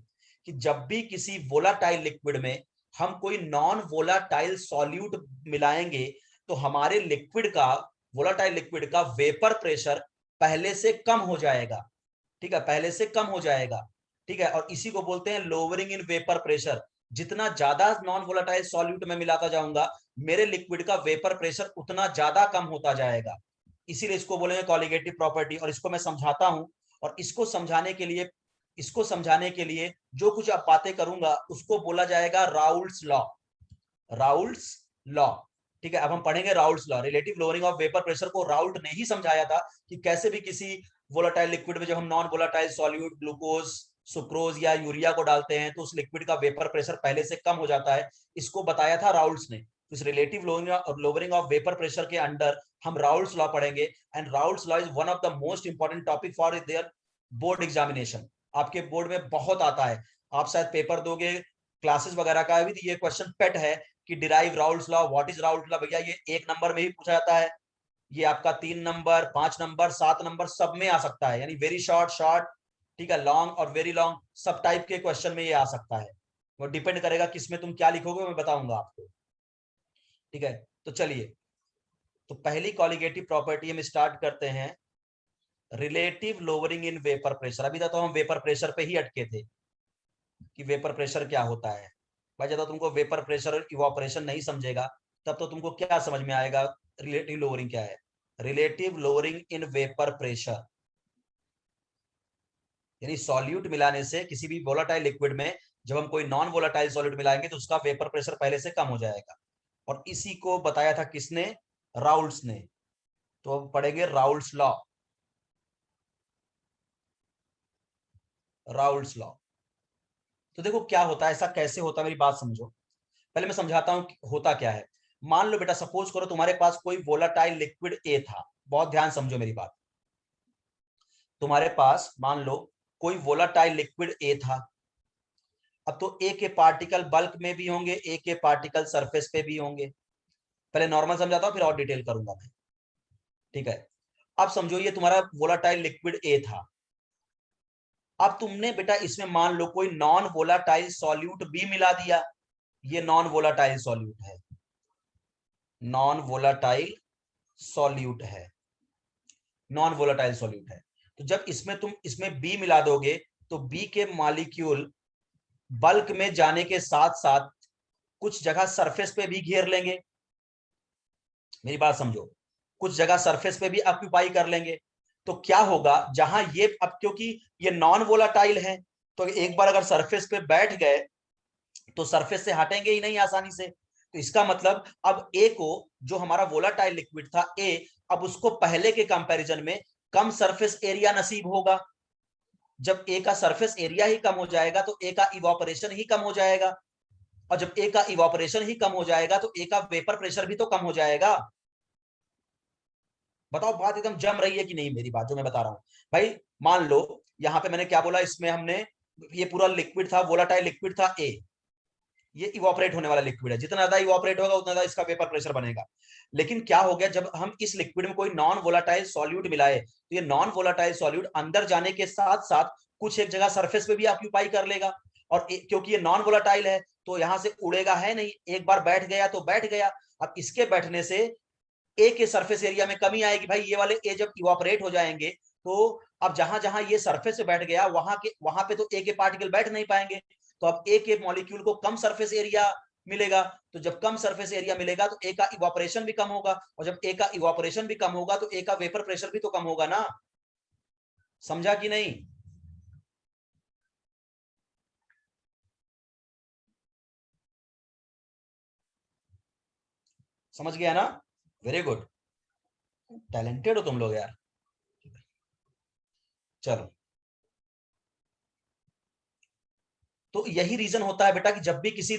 कि जब भी किसी वोलाटाइल लिक्विड में हम कोई नॉन वोलाटाइल सॉल्यूट मिलाएंगे तो हमारे लिक्विड का, वोलाटाइल लिक्विड का वेपर प्रेशर पहले से कम हो जाएगा, ठीक है, पहले से कम हो जाएगा, ठीक है। और इसी को बोलते हैं लोअरिंग इन वेपर प्रेशर। जितना ज्यादा नॉन वोलाटाइल सॉल्यूट में मिलाता जाऊंगा, मेरे लिक्विड का वेपर प्रेशर उतना ज्यादा कम होता जाएगा। इसीलिए इसको बोलेंगे कॉलिगेटिव प्रॉपर्टी। और इसको मैं समझाता हूं, और इसको समझाने के लिए जो कुछ आप बातें करूंगा उसको बोला जाएगा राउल्स लॉ। राउल्स लॉ, ठीक है। अब हम पढ़ेंगे Raoult's law. Relative lowering of vapour pressure को राउल्ट ने ही समझाया था कि कैसे भी किसी वोलाटाइल लिक्विड में जब हम non volatile solute glucose, sucrose या यूरिया को डालते हैं तो उस लिक्विड का वेपर प्रेशर पहले से कम हो जाता है। इसको बताया था राउल्स ने। इस relative lowering of vapour pressure के अंडर हम राउल्स लॉ पढ़ेंगे। And Raoul's law is one of the most important topic for their board examination. आपके बोर्ड में बहुत आता है, आप शायद पेपर दोगे क्लासेस वगैरह का भी, ये क्वेश्चन पेट है कि derive Raoult's law, what is Raoult's law. भैया ये 1 नंबर में ही पूछा जाता है, ये आपका 3 नंबर, 5 नंबर, 7 नंबर सब में आ सकता है, यानी वेरी शॉर्ट शॉर्ट, ठीक है, लॉन्ग और वेरी लॉन्ग सब टाइप के क्वेश्चन में ये आ सकता है। वो डिपेंड करेगा किसमें तुम क्या लिखोगे, मैं बताऊंगा आपको, ठीक है। तो चलिए, तो पहली कॉलिगेटिव प्रॉपर्टी हम स्टार्ट करते हैं, relative lowering in vapour pressure. अभी तक तो हम वेपर प्रेशर पे ही अटके थे कि वेपर प्रेशर क्या होता है। भाई जब तुमको वेपर प्रेशर और इवापोरेशन नहीं समझेगा तब तो तुमको क्या समझ में आएगा रिलेटिव लोअरिंग क्या है। Relative lowering in vapour pressure यानी सॉल्यूट मिलाने से किसी भी वोलाटाइल लिक्विड में जब हम कोई नॉन वोलाटाइल सॉल्यूट मिलाएंगे तो उसका वेपर प्रेशर पहले से कम हो जाएगा। और इसी को बताया था किसने, राउल्स ने। तो अब पढ़ेंगे राउल्स लॉ। राउल्स लॉ, तो देखो क्या होता है, ऐसा कैसे होता है, मेरी बात समझो। पहले मैं समझाता हूं होता क्या है। मान लो बेटा, सपोज करो तुम्हारे पास कोई वोलाटाइल लिक्विड ए था, बहुत ध्यान समझो मेरी बात। तुम्हारे पास मान लो कोई वोलाटाइल लिक्विड ए था। अब तो ए के पार्टिकल बल्क में भी होंगे, ए के पार्टिकल सरफेस पे भी होंगे। पहले नॉर्मल समझाता हूं फिर और डिटेल करूंगा मैं, ठीक है। अब समझो ये तुम्हारा वोलाटाइल लिक्विड ए था। अब तुमने बेटा इसमें मान लो कोई नॉन वोलाटाइल सॉल्यूट भी मिला दिया। ये नॉन वोलाटाइल सॉल्यूट है, नॉन वोलाटाइल सॉल्यूट है, नॉन वोलाटाइल सॉल्यूट है। तो जब इसमें तुम इसमें बी मिला दोगे तो बी के मॉलिक्यूल बल्क में जाने के साथ साथ कुछ जगह सरफेस पे भी घेर लेंगे। मेरी बात समझो, कुछ जगह सरफेस पे भी ऑक्यूपाई कर लेंगे। तो क्या होगा, जहां ये, अब क्योंकि ये नॉन वोलाटाइल है तो एक बार अगर सरफेस पे बैठ गए तो सरफेस से हटेंगे ही नहीं आसानी से। तो इसका मतलब अब ए को, जो हमारा वोलाटाइल लिक्विड था ए, अब उसको पहले के कंपैरिजन में कम सरफेस एरिया नसीब होगा। जब ए का सरफेस एरिया ही कम हो जाएगा तो ए का इवापोरेशन ही कम हो जाएगा, और जब ए का इवापोरेशन ही कम हो जाएगा तो ए का वेपर प्रेशर भी तो कम हो जाएगा। बताओ बात एकदम जम रही है कि नहीं मेरी बात जो मैं बता रहा हूं। भाई मान लो यहां पे मैंने क्या बोला, इसमें हमने, ये पूरा लिक्विड था, वोलाटाइल लिक्विड था ए, ये इवापोरेट होने वाला लिक्विड है, जितना ज्यादा इवापोरेट होगा उतना ज्यादा इसका वेपर प्रेशर बनेगा। लेकिन क्या हो गया, जब हम इस लिक्विड में कोई नॉन वोलाटाइल सॉल्यूट मिलाए तो ये नॉन वोलाटाइल सॉल्यूट अंदर जाने के साथ साथ कुछ एक जगह सरफेस पे भी ऑक्यूपाई कर लेगा। और क्योंकि ये नॉन वोलाटाइल है तो यहां से उड़ेगा है नहीं, एक बार बैठ गया तो बैठ गया। अब इसके बैठने से ए के सरफेस एरिया में कमी आएगी। भाई ये वाले ए जब इवापोरेट हो जाएंगे तो अब जहां जहां ये सरफेस पे बैठ गया वहां पे तो ए के पार्टिकल बैठ नहीं पाएंगे। तो अब ए के मॉलिक्यूल को कम सरफेस एरिया मिलेगा। तो जब कम सरफेस एरिया मिलेगा तो ए का इवापोरेशन भी कम होगा, और जब ए का इवापोरेशन भी कम होगा तो ए का वेपर प्रेशर भी तो कम होगा ना। समझा कि नहीं? समझ गया ना? वेरी गुड, टैलेंटेड हो तुम लोग यार। चलो, तो यही रीजन होता है बेटा कि जब भी किसी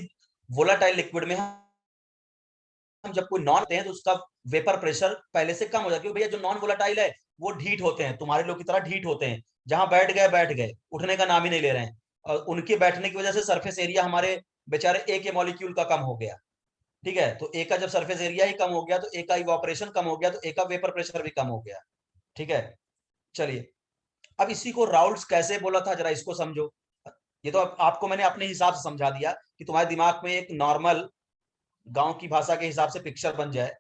वोलाटाइल लिक्विड में हम जब कोई नॉन हैं तो उसका वेपर प्रेशर पहले से कम हो जाता है, क्योंकि भैया जो नॉन वोलाटाइल है वो ढीठ होते हैं, तुम्हारे लोग की तरह ढीठ होते हैं, जहां बैठ गए, उठने का नाम ही नहीं ले रहे हैं, और उनके बैठने की वजह से सरफेस एरिया हमारे बेचारे ए के मॉलिक्यूल का कम हो गया। ठीक है, तो ए का जब सरफेस एरिया ही कम हो गया तो ए का इवापोरेशन कम हो गया, तो ए का वेपर प्रेशर भी कम हो गया। ठीक है, चलिए, अब इसी को राउल्ट्स कैसे बोला था जरा इसको समझो। ये तो आपको मैंने अपने हिसाब से समझा दिया कि तुम्हारे दिमाग में एक नॉर्मल गांव की भाषा के हिसाब से पिक्चर बन जाए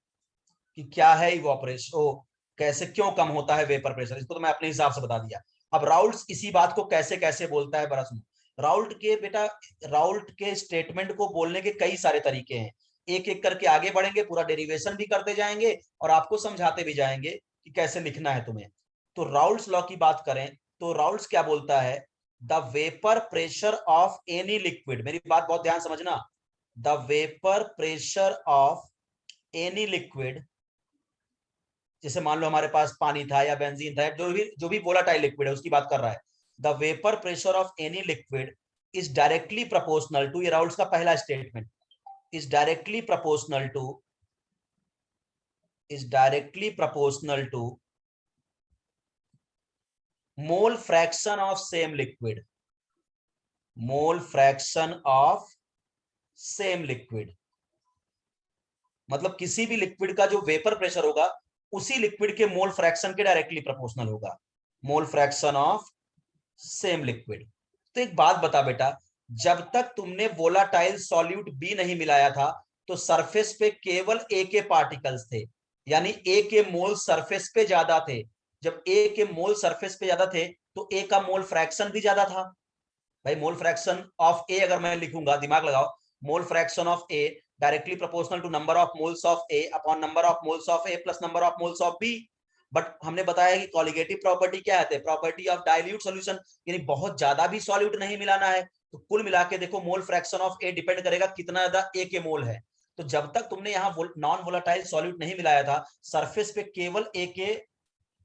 कि क्या है इवापोरेशन, ओ कैसे क्यों कम होता है वेपर प्रेशर, इसको तो मैं अपने हिसाब से बता दिया। अब राउल्ट्स इसी बात को कैसे कैसे बोलता है बड़ा सुनो। राउल्ट के बेटा, राउल्ट के स्टेटमेंट को बोलने के कई सारे तरीके हैं, एक एक करके आगे बढ़ेंगे, पूरा डेरिवेशन भी करते जाएंगे और आपको समझाते भी जाएंगे कि कैसे लिखना है तुम्हें। तो राउल्ट्स लॉ की बात करें तो राउल्ट्स क्या बोलता है, the vapour pressure of any liquid, मेरी बात बहुत ध्यान समझना, the vapour pressure of any liquid, जैसे मान लो हमारे पास पानी था या बेंजीन था, जो भी वोलाटाइल लिक्विड है उसकी बात कर रहा है, the vapour pressure of any liquid is directly proportional to, ये राउल्ट्स का पहला statement, is directly proportional to, is directly proportional to mole fraction of same liquid, mole fraction of same liquid, मतलब किसी भी लिक्विड का जो vapour pressure होगा उसी लिक्विड के मोल फ्रैक्शन के डायरेक्टली प्रोपोर्शनल होगा, मोल फ्रैक्शन ऑफ सेम लिक्विड। तो एक बात बता बेटा, जब तक तुमने वोलाटाइल सॉल्यूट बी नहीं मिलाया था तो सरफेस पे केवल ए के पार्टिकल्स थे, यानी ए के मोल सरफेस पे ज्यादा थे। जब ए के मोल सरफेस पे ज्यादा थे तो ए का मोल फ्रैक्शन भी ज्यादा था। भाई मोल फ्रैक्शन ऑफ ए अगर मैं लिखूंगा, दिमाग लगाओ, mole fraction of A directly proportional to number of moles of A upon number of moles of A plus number of moles of B. But हमने बताया कि कॉलिगेटिव प्रॉपर्टी क्या है, प्रॉपर्टी ऑफ डाइल्यूट सॉल्यूशन, यानी बहुत ज्यादा भी solute नहीं मिलाना है। तो कुल मिला के देखो मोल फ्रैक्शन ऑफ ए डिपेंड करेगा कितना ज्यादा ए के मोल है। तो जब तक तुमने यहाँ नॉन वोलाटाइल सॉल्यूट नहीं मिलाया था, सरफेस पे केवल ए के,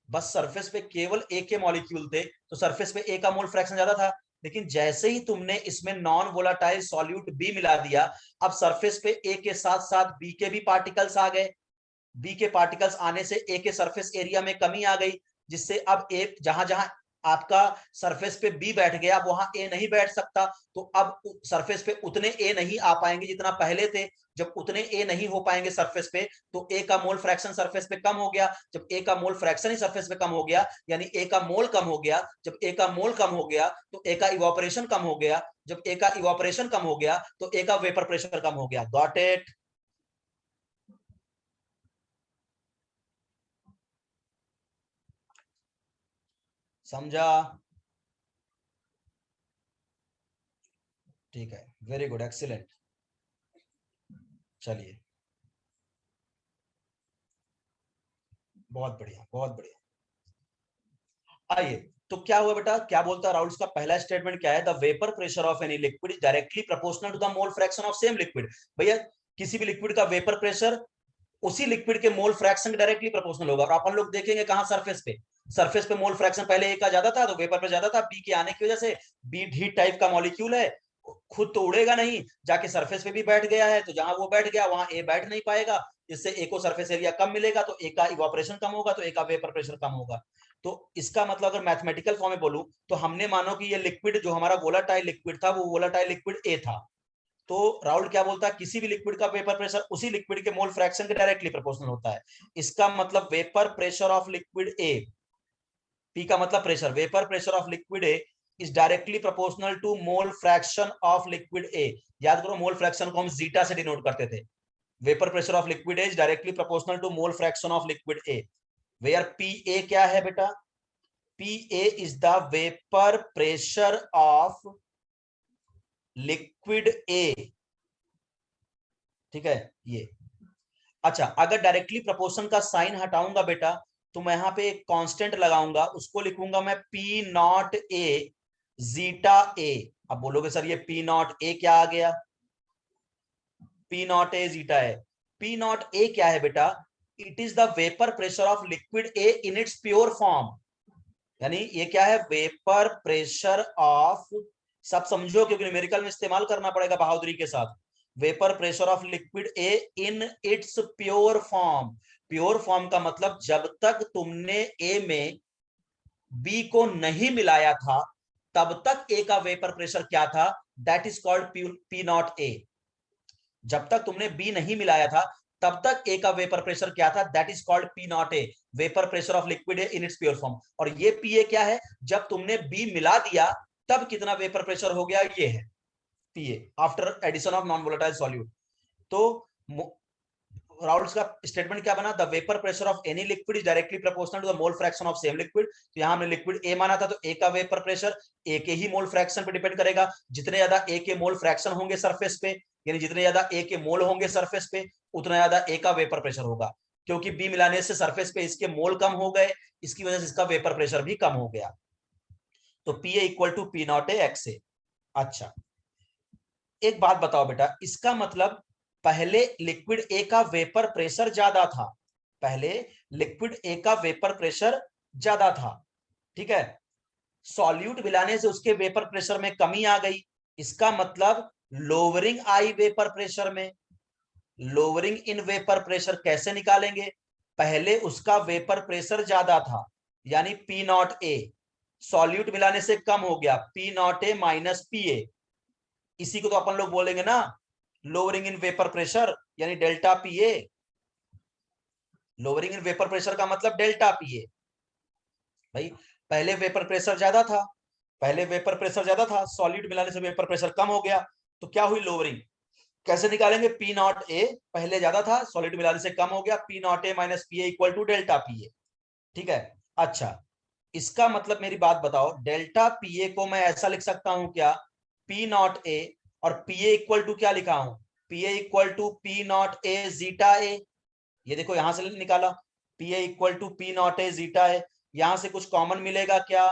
बस सरफेस पे केवल ए के मॉलिक्यूल थे, तो सरफेस पे ए का मोल फ्रैक्शन ज्यादा था। लेकिन जैसे ही तुमने इसमें नॉन वोलाटाइल सॉल्यूट बी मिला दिया, अब सरफेस पे ए के साथ साथ बी के भी पार्टिकल्स आ गए, बी के पार्टिकल्स आने से ए के सरफेस एरिया में कमी आ गई, जिससे अब ए जहां जहां आपका सरफेस पे बी बैठ गया अब वहां ए नहीं बैठ सकता, तो अब सरफेस पे उतने ए नहीं आ पाएंगे जितना पहले थे। जब उतने ए नहीं हो पाएंगे सरफेस पे तो ए का मोल फ्रैक्शन सरफेस पे कम हो गया, जब ए का मोल फ्रैक्शन ही सरफेस पे कम हो गया यानी ए का मोल कम हो गया, जब ए का मोल कम हो गया तो ए का इवापोरेशन कम हो गया, जब ए का इवापोरेशन कम हो गया तो ए का वेपर प्रेशर कम हो गया। Got it? समझा? ठीक है, वेरी गुड, एक्सीलेंट। चलिए, बहुत बढ़िया बहुत बढ़िया। आइए, तो क्या हुआ बेटा, क्या बोलता है राउल्स का पहला स्टेटमेंट क्या है, the vapour pressure of any liquid is directly proportional to the mole fraction of same liquid. भैया किसी भी लिक्विड का वेपर प्रेशर उसी लिक्विड के मोल फ्रैक्शन के डायरेक्टली प्रोपोर्शनल होगा। और अपन लोग देखेंगे कहां, सरफेस पे, सरफेस पे मोल फ्रैक्शन पहले ए का ज्यादा था तो वेपर पे ज्यादा था, बी के आने की वजह से, बी हीट टाइप का मॉलिक्यूल है, खुद तो उड़ेगा नहीं, जाके सरफेस पे भी बैठ गया है, तो जहां वो बैठ गया वहां ए बैठ नहीं पाएगा, जिससे ए को सरफेस एरिया कम मिलेगा, तो ए का इवापोरेशन कम होगा, तो ए का वेपर प्रेशर कम होगा। तो इसका मतलब अगर मैथमेटिकल फॉर्म में बोलूं तो हमने मानो कि ये लिक्विड जो हमारा वोलाटाइल लिक्विड था वो वोलाटाइल लिक्विड ए था, तो राउल क्या बोलता है, किसी भी लिक्विड का वेपर प्रेशर उसी लिक्विड के मोल फ्रैक्शन के डायरेक्टली प्रोपोर्शनल होता है। इसका मतलब vapour pressure of liquid A, P का मतलब pressure, vapour pressure of liquid A is directly proportional to mole fraction of liquid A. याद करो मोल फ्रैक्शन को हम जीटा से डिनोट करते थे। Vapour pressure of liquid A is directly proportional to mole fraction of liquid A, where P A क्या है बेटा, P A is the vapour pressure of liquid A ठीक है ये। अच्छा, अगर डायरेक्टली प्रोपोर्शन का साइन हटाऊंगा बेटा, तो मैं यहाँ पे एक कांस्टेंट लगाऊंगा, उसको लिखूंगा मैं पी नॉट ए जीटा ए। अब बोलोगे सर ये पी नॉट ए क्या आ गया? पी नॉट ए जीटा है। पी नॉट ए क्या है बेटा? It is the vapour pressure of liquid A in its pure form. यानी ये क्या है? वेपर प्रेशर ऑफ, सब समझो क्योंकि न्यूमेरिकल में इस्तेमाल करना पड़ेगा बहादुरी के साथ। Vapour pressure of liquid A in its pure form. Pure form का मतलब जब तक तुमने ए में बी को नहीं मिलाया था तब तक ए का वेपर प्रेशर क्या था? That is called P not a. जब तक तुमने बी नहीं मिलाया था तब तक ए का वेपर प्रेशर क्या था? That is called P not a, vapour pressure of liquid A in its pure form. और ये पी ए क्या है? जब तुमने बी मिला दिया तब कितना वेपर प्रेशर हो गया, ये है P A after addition of non volatile solute. तो राउल्स का स्टेटमेंट क्या बना? The vapour pressure of any liquid is directly proportional to the mole fraction of same liquid. तो यहां हमने लिक्विड ए माना था, तो ए का वेपर प्रेशर ए के ही मोल फ्रैक्शन पे डिपेंड करेगा। जितने ज्यादा ए के मोल फ्रैक्शन होंगे सरफेस पे, यानी जितने ज्यादा ए के मोल होंगे सरफेस पे, उतना ज्यादा ए का वेपर प्रेशर होगा। क्योंकि बी मिलाने से सरफेस पे इसके मोल कम हो गए, इसकी वजह से इसका वेपर प्रेशर भी कम हो गया। तो P A equal to P not A X A. अच्छा, एक बात बताओ बेटा, इसका मतलब पहले लिक्विड ए का वेपर प्रेशर ज्यादा था, पहले लिक्विड ए का वेपर प्रेशर ज्यादा था, ठीक है। सॉल्यूट मिलाने से उसके वेपर प्रेशर में कमी आ गई, इसका मतलब लोअरिंग आई वेपर प्रेशर में। लोअरिंग इन वेपर प्रेशर कैसे निकालेंगे? पहले उसका वेपर प्रेशर ज्यादा था, यानी पी नॉट ए, सॉल्यूट मिलाने से कम हो गया, P not A minus P ए। इसी को तो अपन लोग बोलेंगे ना लोअरिंग इन वेपर प्रेशर, यानी delta P A. Lowering in vapour pressure का मतलब डेल्टा पी ए। भाई पहले वेपर प्रेशर ज्यादा था, पहले वेपर प्रेशर ज्यादा था, सॉलिड मिलाने से वेपर प्रेशर कम हो गया, तो क्या हुई? लोअरिंग। कैसे निकालेंगे? पी नॉट ए पहले ज्यादा था, सॉलिड मिलाने से कम हो गया, P not A minus P A equal to delta P A, ठीक है। अच्छा, इसका मतलब मेरी बात बताओ, डेल्टा पी ए को मैं ऐसा लिख सकता हूं क्या? पी नॉट ए, और पी ए इक्वल टू क्या लिखा हूं? P A equal to P not A zeta A. ये देखो यहां से निकाला, P A equal to P not A zeta A. यहां से कुछ कॉमन मिलेगा क्या?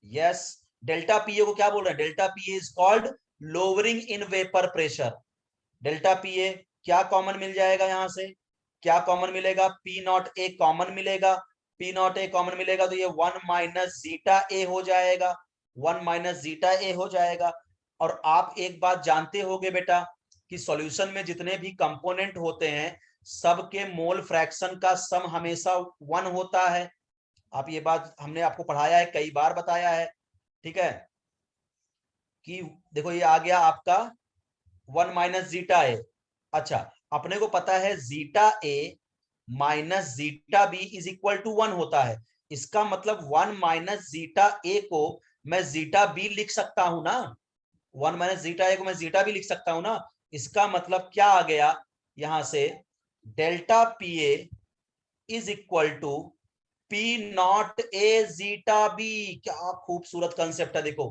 यस। डेल्टा पी ए को क्या बोल रहे हैं? Delta P A is called lowering in vapour pressure. Delta P A क्या कॉमन मिल जाएगा यहां से? क्या कॉमन मिलेगा? पी नॉट ए कॉमन मिलेगा। पी नॉट ए कॉमन मिलेगा तो ये 1 माइनस जीटा ए हो जाएगा, 1 माइनस जीटा ए हो जाएगा। और आप एक बात जानते होगे बेटा कि सॉल्यूशन में जितने भी कंपोनेंट होते हैं सबके मोल फ्रैक्शन का सम हमेशा 1 होता है। आप ये बात हमने आपको पढ़ाया है, कई बार बताया है, ठीक है। कि देखो ये आ गया आपका 1 माइनस जीटा ए। अच्छा, अपने को पता है zeta A minus zeta B is equal to 1 होता है। इसका मतलब 1 माइनस जीटा ए को मैं जीटा बी लिख सकता हूं ना, 1 माइनस जीटा ए को मैं जीटा बी लिख सकता हूं ना। इसका मतलब क्या आ गया यहां से? Delta P A is equal to P not A zeta B. क्या खूबसूरत कंसेप्ट है, देखो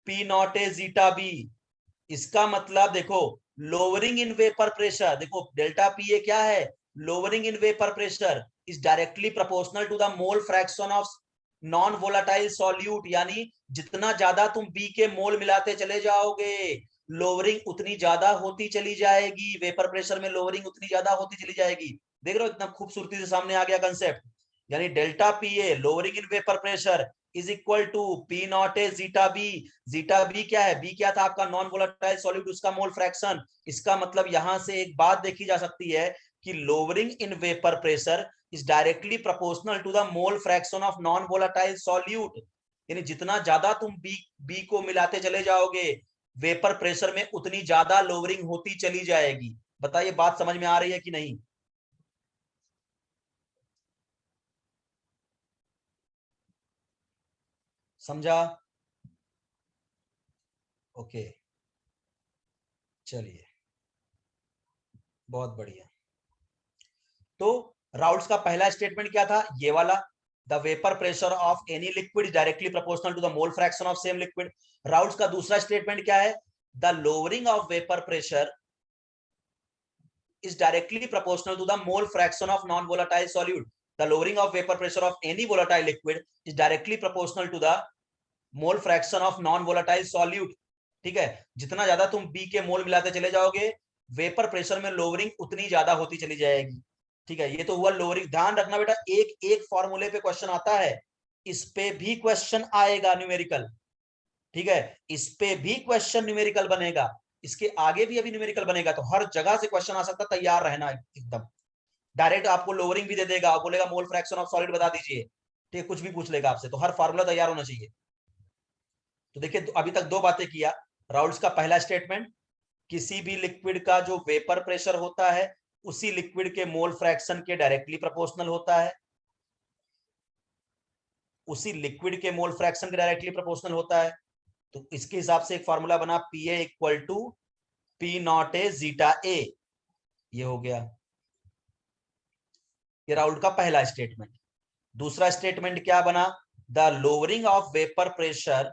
P not A zeta B. इसका मतलब देखो लोअरिंग इन वेपर प्रेशर, देखो डेल्टा पी ए क्या है? Lowering in vapour pressure is directly proportional to the mole fraction of non volatile solute. यानी जितना ज्यादा तुम बी के मोल मिलाते चले जाओगे, लोअरिंग उतनी ज्यादा होती चली जाएगी, वेपर प्रेशर में लोअरिंग उतनी ज्यादा होती चली जाएगी। देख रहे हो इतना खूबसूरती से सामने आ गया कंसेप्ट। यानी delta P A lowering in vapour pressure is equal to P not A zeta B. Zeta B क्या है? बी क्या था आपका? नॉन वोलेटाइल सॉल्यूट, उसका मोल फ्रैक्शन। इसका मतलब यहां से एक बात देखी जा सकती है कि lowering in vapour pressure is directly proportional to the mole fraction of non volatile solute. यानी जितना ज्यादा तुम बी को मिलाते चले जाओगे वेपर प्रेशर में उतनी ज्यादा लोअरिंग होती चली जाएगी। बताइए बात समझ में आ रही है कि नहीं? समझा? ओके, चलिए बहुत बढ़िया। तो राउल्स का पहला स्टेटमेंट क्या था? ये वाला, the vapour pressure of any liquid directly proportional to the mole fraction of same liquid. Raoult's का दूसरा स्टेटमेंट क्या है? The lowering of vapour pressure is directly proportional to the mole fraction of non-volatile solute. The lowering of vapor pressure of any volatile liquid is directly proportional to the mole fraction of non-volatile solute. ठीक है, जितना ज्यादा तुम B के मोल मिलाते चले जाओगे, vapour pressure में लोअरिंग उतनी ज्यादा होती चली जाएगी। ठीक है, ये तो हुआ लोअरिंग। ध्यान रखना बेटा, एक एक फॉर्मूले पे क्वेश्चन आता है, इस पे भी क्वेश्चन आएगा न्यूमेरिकल। ठीक है, इस पे भी क्वेश्चन न्यूमेरिकल बनेगा, इसके आगे भी अभी न्यूमेरिकल बनेगा, तो हर जगह से क्वेश्चन आ सकता, तैयार रहना एकदम। डायरेक्ट आपको लोअरिंग भी दे देगा, बोलेगा मोल फ्रैक्शन ऑफ सॉलिड बता दीजिए, ठीक है, कुछ भी पूछ लेगा आपसे, तो हर फार्मूला तैयार होना चाहिए। तो देखिए अभी तक दो बातें किया। राउल्स का पहला स्टेटमेंट, किसी भी लिक्विड का जो वेपर प्रेशर होता है उसी लिक्विड के मोल फ्रैक्शन के डायरेक्टली प्रोपोर्शनल होता है, उसी लिक्विड के मोल फ्रैक्शन के डायरेक्टली प्रोपोर्शनल होता है। तो इसके हिसाब से एक फॉर्मूला बना, PA equal to P not A zeta A, ये हो गया, ये राउल्ट का पहला स्टेटमेंट। दूसरा स्टेटमेंट क्या बना, the lowering of vapour pressure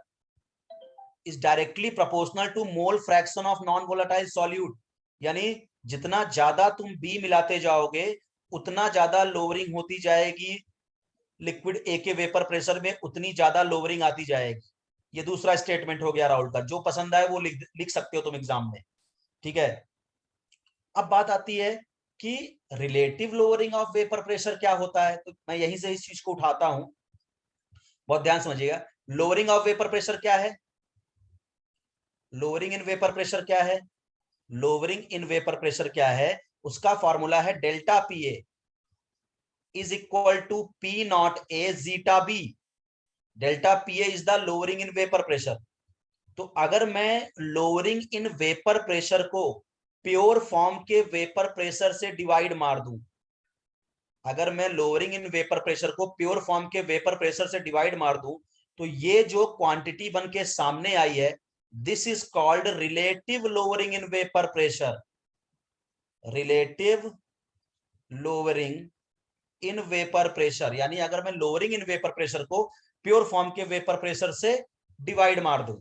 is directly proportional to mole fraction of non volatile solute, यानी जितना ज्यादा तुम बी मिलाते जाओगे उतना ज्यादा लोअरिंग होती जाएगी, लिक्विड ए के वेपर प्रेशर में उतनी ज्यादा लोअरिंग आती जाएगी। ये दूसरा स्टेटमेंट हो गया राउल्ट का, जो पसंद आए वो लिख सकते हो तुम एग्जाम में। ठीक है, अब बात आती है कि relative lowering of vapour pressure क्या होता है, तो मैं यहीं से इस चीज को उठाता हूं, बहुत ध्यान समझिएगा। लोअरिंग ऑफ वेपर प्रेशर क्या है, लोअरिंग इन वेपर प्रेशर क्या है, लोअरिंग इन वेपर प्रेशर क्या है, उसका फॉर्मूला है delta P A is equal to P not A zeta B. Delta P A is the lowering in vapour pressure. तो अगर मैं लोअरिंग इन वेपर प्रेशर को प्योर फॉर्म के vapour pressure से डिवाइड मार दूं, अगर मैं लोअरिंग इन वेपर प्रेशर को प्योर फॉर्म के वेपर प्रेशर से डिवाइड मार दूं, तो ये जो क्वांटिटी बन के सामने आई है, this is called relative lowering in vapour pressure. Relative lowering in vapour pressure, यानी अगर मैं लोअरिंग इन वेपर प्रेशर को प्योर फॉर्म के वेपर प्रेशर से डिवाइड मार दूं,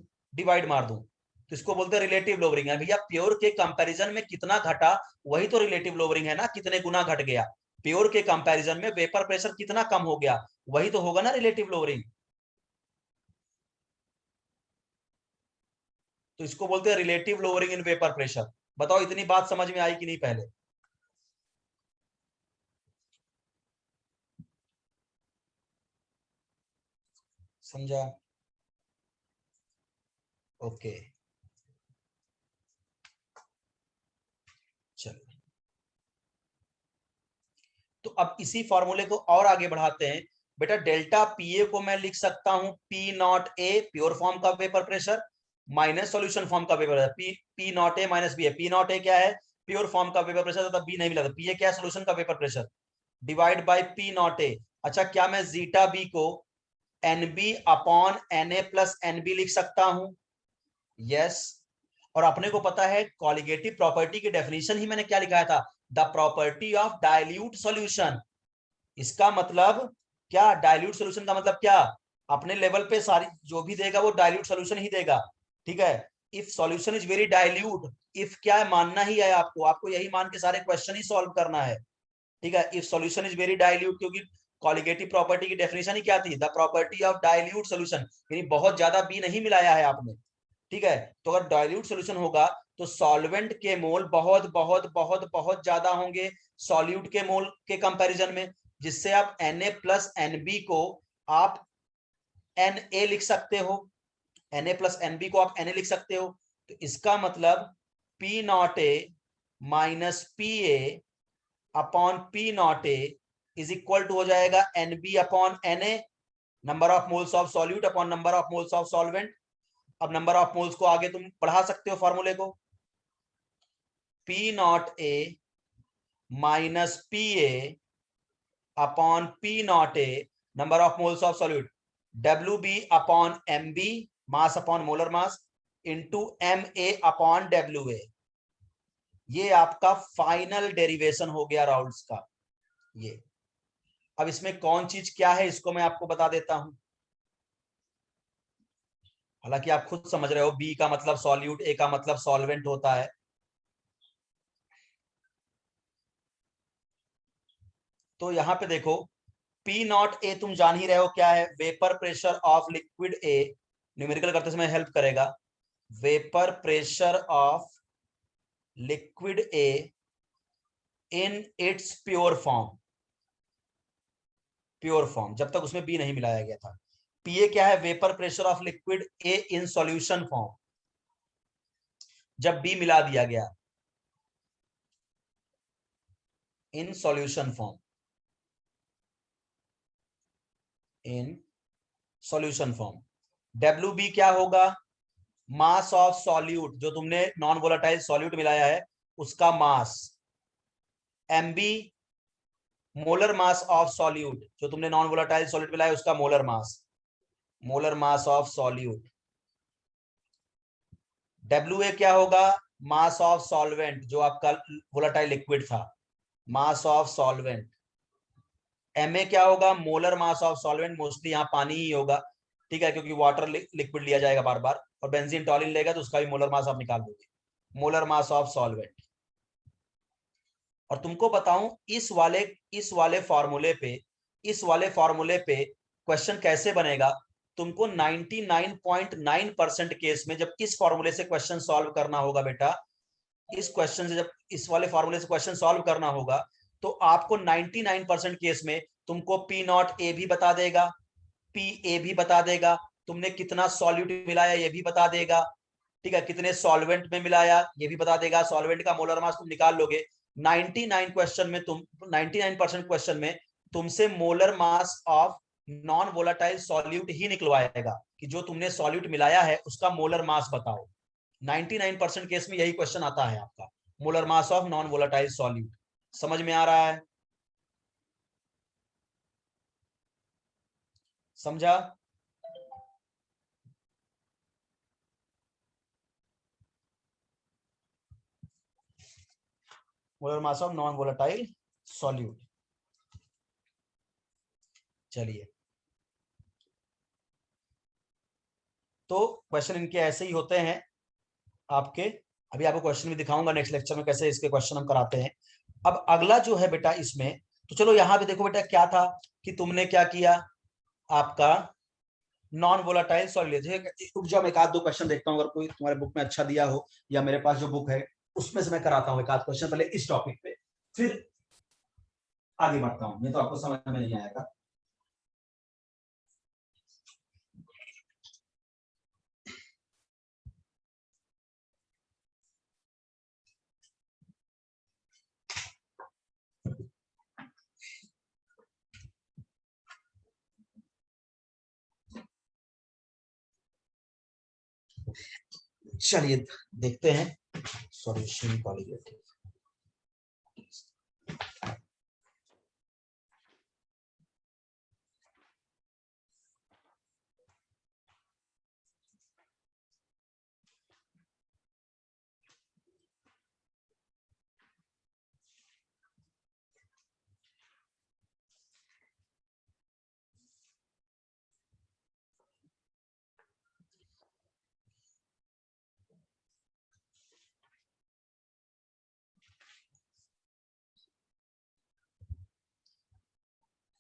तो इसको बोलते हैं रिलेटिव लोअरिंग। भैया प्योर के कंपैरिजन में कितना घटा, वही तो रिलेटिव लोअरिंग है ना, कितने गुना घट गया, प्योर के कंपैरिजन में वेपर प्रेशर कितना कम हो गया, वही तो होगा ना रिलेटिव लोअरिंग। तो इसको बोलते हैं relative lowering in vapour pressure. बताओ इतनी बात समझ में आई कि नहीं पहले? समझा? ओके, चलो तो अब इसी फॉर्मूले को और आगे बढ़ाते हैं। बेटा डेल्टा पीए को मैं लिख सकता हूं P not A pure form का vapour pressure minus solution form का vapour pressure, P not A minus B है। पी नॉट ए क्या है, प्योर फॉर्म का वेपर प्रेशर, तब बी नहीं मिला, पीए क्या है, सॉल्यूशन का vapour pressure, divide by P not A. अच्छा, क्या मैं जीटा बी को NB upon N A plus NB लिख सकता हूं? यस। और अपने को पता है कॉलिगेटिव प्रॉपर्टी की डेफिनेशन ही मैंने क्या लिखा था, the property of dilute solution. इसका मतलब क्या, डाइल्यूट सॉल्यूशन का मतलब क्या, अपने लेवल पे सारी जो भी देगा वो डाइल्यूट सॉल्यूशन ही देगा। ठीक है, if solution is very dilute, if क्या है, मानना ही है आपको, आपको यही मान के सारे क्वेश्चन ही सॉल्व करना है। ठीक है, if solution is very dilute, क्योंकि कॉलिगेटिव प्रॉपर्टी की डेफिनेशन ही क्या थी, the property of dilute solution, यानी बहुत ज्यादा बी नहीं मिलाया है आपने। ठीक है, तो अगर डाइल्यूट सॉल्यूशन होगा तो सॉल्वेंट के मोल बहुत बहुत बहुत बहुत ज्यादा होंगे सॉल्यूट के मोल के कंपैरिजन में, जिससे आप Na प्लस एनबी को आप Na लिख सकते हो, Na प्लस एनबी को आप Na लिख सकते हो। तो इसका मतलब P not A minus P A upon P not A is equal to हो जाएगा NB upon Na, number of moles of solute upon number of moles of solvent. अब नंबर ऑफ मोल्स को आगे तुम बढ़ा सकते हो फॉर्मूले को, P not A minus P A upon P not A number of moles of solute, WB upon MB mass upon molar mass into MA upon WA। ये आपका फाइनल डेरिवेशन हो गया राउल्स का। ये अब इसमें कौन चीज क्या है इसको मैं आपको बता देता हूं। हालांकि आप खुद समझ रहे हो, बी का मतलब सॉल्यूट, ए का मतलब सॉल्वेंट होता है। तो यहाँ पे देखो पी नॉट ए तुम जान ही रहे हो क्या है, vapour pressure of liquid A, numerical करते समय हेल्प करेगा। Vapour pressure of liquid A in its pure form, pure form, जब तक उसमें बी नहीं मिलाया गया था। पीए क्या है, vapour pressure of liquid A in solution form, जब बी मिला दिया गया, in solution form, in solution form. W B क्या होगा, मास ऑफ सॉल्यूट, जो तुमने नॉन वोलेटाइल सॉल्यूट मिलाया है उसका mass. M B molar mass of solute, जो तुमने नॉन वोलेटाइल सॉल्यूट मिलाया है उसका molar mass, molar mass of solute. W A क्या होगा, मास ऑफ सॉल्वेंट, जो आपका वोलेटाइल लिक्विड था, mass of solvent. M A क्या होगा, molar mass of solvent, mostly यहाँ पानी ही होगा, ठीक है, क्योंकि वाटर लिक्विड लिया जाएगा बार बार, और बेंजीन टॉलिन लेगा तो उसका भी मोलर मास आप निकाल दोगे, मोलर मास ऑफ सॉल्वेंट। और तुमको बताऊं इस वाले फॉर्मूले पे, इस वाले फॉर्मूले पे क्वेश्चन कैसे बनेगा। तुमको 99.9% केस में जब इस फॉर्मूले से क्वेश्चन सॉल्व करना होगा बेटा, इस क्वेश्चन से जब इस वाले फॉर्मूले से क्वेश्चन सॉल्व करना होगा, तो आपको 99% केस में तुमको पी नॉट ए भी बता देगा, पी ए भी बता देगा, तुमने कितना सॉल्यूट मिलाया ये भी बता देगा, ठीक है, कितने सॉल्वेंट में मिलाया ये भी बता देगा, सॉल्वेंट का मोलर मास तुम निकाल लोगे। 99 क्वेश्चन में तुम 99% क्वेश्चन में तुमसे molar mass of non volatile solute ही निकलवाएगा, कि जो तुमने सॉल्यूट मिलाया है उसका मोलर मास बताओ। 99% केस में यही क्वेश्चन आता है आपका, molar mass of non volatile solute. समझ में आ रहा है, समझा? Molar mass of non volatile solute. चलिए, तो क्वेश्चन इनके ऐसे ही होते हैं आपके। अभी आपको क्वेश्चन भी दिखाऊंगा नेक्स्ट लेक्चर में कैसे इसके क्वेश्चन हम कराते हैं। अब अगला जो है बेटा इसमें, तो चलो यहाँ पे देखो बेटा क्या था कि तुमने क्या किया, आपका नॉन वोलाटाइल सॉल्यूट। रुक जाओ, मैं एक आध दो क्वेश्चन देखता हूँ, अगर कोई तुम्हारे बुक में अच्छा दिया हो या मेरे पास जो बुक है उसमें से मैं कराता हूँ एक आध क्वेश्चन पहले इस टॉपिक पे, फिर आगे बढ़ता हूँ, नहीं तो आपको समझ में नहीं आएगा। चलिए देखते हैं सॉल्यूशन पॉलीगेट।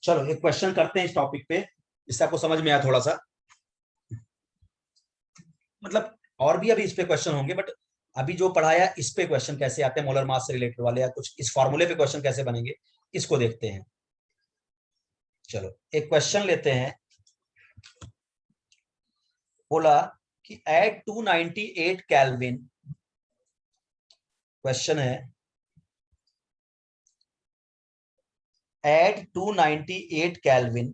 चलो एक क्वेश्चन करते हैं इस टॉपिक पे, इससे आपको समझ में आया थोड़ा सा, मतलब और भी अभी इस पे क्वेश्चन होंगे, बट अभी जो पढ़ाया इस पे क्वेश्चन कैसे आते हैं मोलर मास से रिलेटेड वाले, या कुछ इस फॉर्मूले पे क्वेश्चन कैसे बनेंगे इसको देखते हैं। चलो एक क्वेश्चन लेते हैं, बोला कि एट 298 केल्विन, क्वेश्चन है eight 298 kelvin,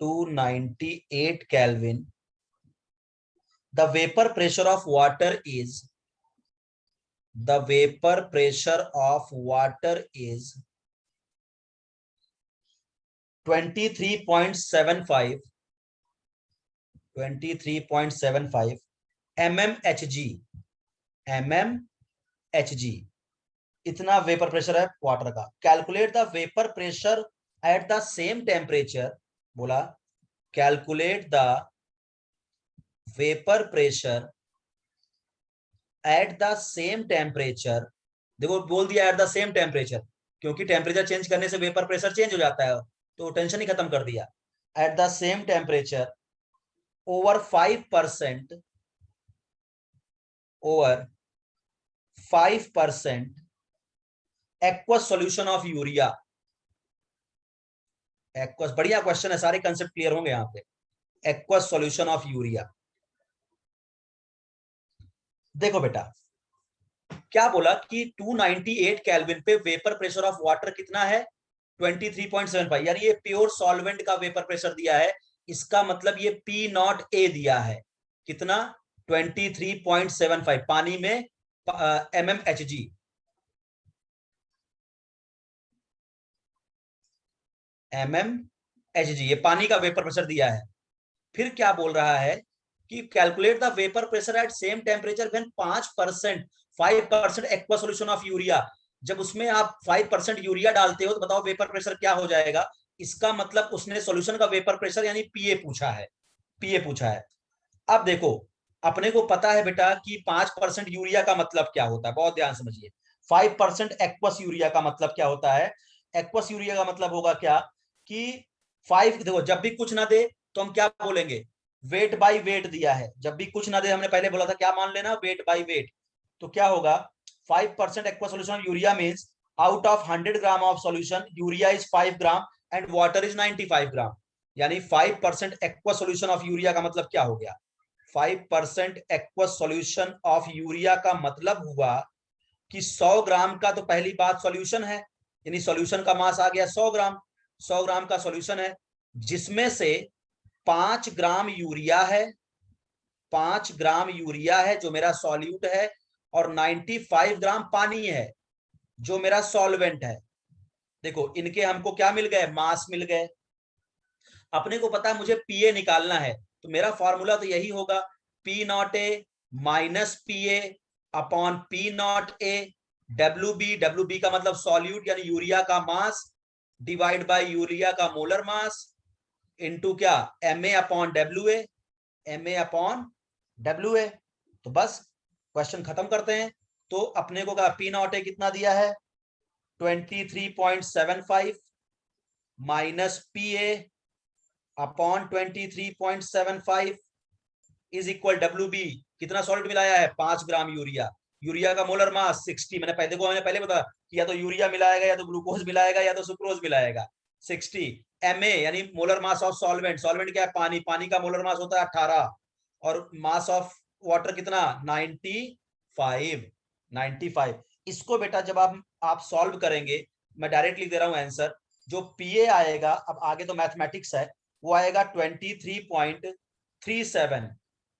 298 Kelvin, the vapor pressure of water is, the vapor pressure of water is 23.75 mmHg, mmHg, इतना वेपर प्रेशर है वाटर का। Calculate the vapour pressure at the same temperature, बोला calculate the vapour pressure at the same temperature देखो बोल दिया at the same temperature, क्योंकि temperature change करने से वेपर प्रेशर चेंज हो जाता है, तो टेंशन ही खत्म कर दिया। At the same temperature over 5%, over 5% aqueous solution of urea. Aqueous, बढ़िया क्वेश्चन है, सारे कंसेप्ट क्लियर होंगे यहाँ पे। Aqueous solution of urea. देखो बेटा क्या बोला कि 298 केल्विन पे वेपर प्रेशर ऑफ वाटर कितना है, 23.75, यानी ये प्योर सॉल्वेंट का वेपर प्रेशर दिया है। इसका मतलब ये पी नॉट ए दिया है, कितना, 23.75 पानी में mmHg। mmHg ये पानी का वेपर प्रेशर दिया है। फिर क्या बोल रहा है कि calculate the vapour pressure eight same temperature when 5% aqua solution of urea. जब उसमें आप 5% यूरिया डालते हो तो बताओ वेपर प्रेशर क्या हो जाएगा। इसका मतलब उसने सॉल्यूशन का वेपर प्रेशर यानी पीए पूछा है, पीए पूछा है। अब देखो अपने को पता है बेटा कि 5% यूरिया का मतलब क्या होता है, बहुत ध्यान समझिए। 5% एक्वस यूरिया का मतलब क्या होता है। एक्वस यूरिया का मतलब होगा क्या कि 5, देखो जब भी कुछ ना दे तो हम क्या बोलेंगे, वेट बाई वेट दिया है। जब भी कुछ ना दे हमने पहले बोला था क्या मान लेना, वेट बाई वेट। तो क्या होगा, 5% aqua solution of urea means out of 100 gram of solution urea is 5 gram and water is 95 ग्राम। यानी 5% एक्वा सोल्यूशन ऑफ यूरिया का मतलब क्या हो गया, 5% एक्वस सॉल्यूशन ऑफ यूरिया का मतलब हुआ कि 100 ग्राम का तो पहली बात सॉल्यूशन है, यानी सॉल्यूशन का मास आ गया 100 ग्राम। 100 ग्राम का सॉल्यूशन है जिसमें से 5 ग्राम यूरिया है, 5 ग्राम यूरिया है जो मेरा सॉल्यूट है, और 95 ग्राम पानी है जो मेरा सॉल्वेंट है। देखो इनके हमको क्या मिल गए, मास मिल गए। अपने को पता है मुझे पीए निकालना है, तो मेरा फॉर्मूला तो यही होगा, P not A minus P A upon P not A, W B का मतलब सॉल्यूट यानी यूरिया का मास, डिवाइड बाय यूरिया का मोलर मास, इनटू क्या, M A upon W A, M A upon W A. तो बस question खत्म करते हैं। तो अपने को क्या पी नॉट ए कितना दिया है, 23.75 minus P A upon 23.75 is equal W B, कितना सॉल्ट मिलाया है, 5 ग्राम यूरिया। यूरिया का मोलर मास 60, मैंने पहले बताया कि या तो यूरिया मिलाएगा या तो ग्लूकोज मिलाएगा या तो सुक्रोज मिलाएगा। 60 एम ए यानी molar mass of solvent, solvent क्या है, पानी, पानी का मोलर मास होता है 18, और मास ऑफ वाटर कितना, 95, 95। इसको बेटा जब आप सॉल्व करेंगे, मैं डायरेक्ट लिख दे रहा हूं आंसर, जो पीए आएगा, अब आगे तो मैथमेटिक्स है, वो आएगा 23.37,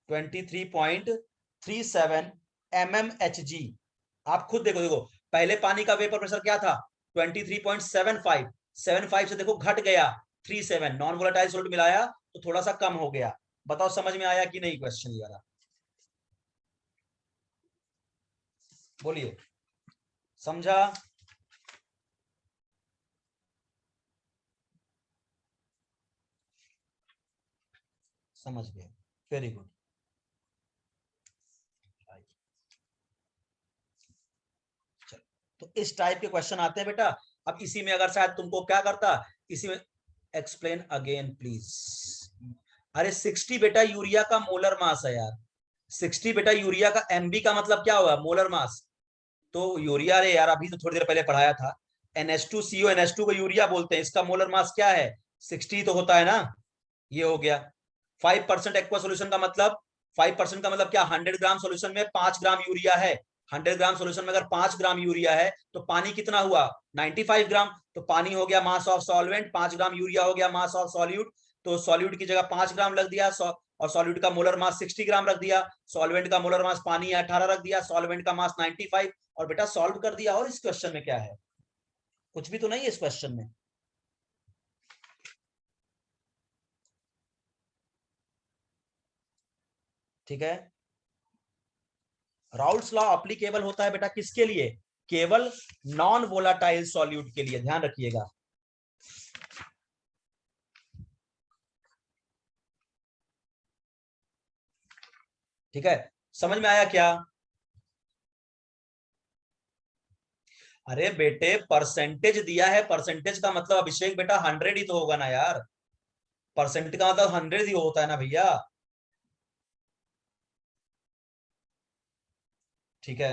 23.37 mmHg। आप खुद देखो, देखो पहले पानी का वेपर प्रेशर क्या था, 23.75, 75 से देखो घट गया 37, नॉन वोलेटाइल सॉल्ट मिलाया तो थोड़ा सा कम हो गया। बताओ समझ में आया कि नहीं क्वेश्चन ये वाला, बोलिए, समझा। समझ गए, वेरी गुड। तो इस टाइप के क्वेश्चन आते हैं बेटा। अब इसी में अगर शायद तुमको क्या करता, इसी में, एक्सप्लेन अगेन प्लीज। अरे 60 बेटा यूरिया का मोलर मास है यार, 60 बेटा यूरिया का, एमबी का मतलब क्या हुआ, मोलर मास। तो यूरिया, रे यार अभी तो थोड़ी देर पहले पढ़ाया था, NH2CO NH2 को यूरिया बोलते हैं, इसका मोलर मास क्या है, 60 तो होता है ना। ये हो गया 5% एक्वा सोल्यूशन का मतलब, 5% का मतलब क्या, 100 ग्राम सोल्यूशन में 5 ग्राम यूरिया है। 100 ग्राम सोल्यूशन में अगर 5 ग्राम यूरिया है तो पानी कितना हुआ, 95 ग्राम। तो पानी हो गया मास ऑफ सॉल्वेंट, 5 ग्राम यूरिया हो गया मास ऑफ सॉल्यूट। तो सॉल्यूट की जगह 5 ग्राम रख दिया, और सॉल्यूट का मोलर मास 60 ग्राम रख दिया। सॉल्वेंट का मोलर मास पानी 18 रख दिया, सॉल्वेंट का मास 95, और बेटा सॉल्व कर दिया। और इस क्वेश्चन में क्या है, कुछ भी तो नहीं है इस क्वेश्चन में। ठीक है, राउल्स लॉ अप्लीकेबल होता है बेटा किसके लिए, केवल नॉन वोलाटाइल सॉल्यूट के लिए, ध्यान रखिएगा। ठीक है, समझ में आया क्या। अरे बेटे परसेंटेज दिया है, परसेंटेज का मतलब अभिषेक बेटा 100 ही तो होगा ना यार, परसेंट का मतलब 100 ही होता है ना भैया। ठीक है,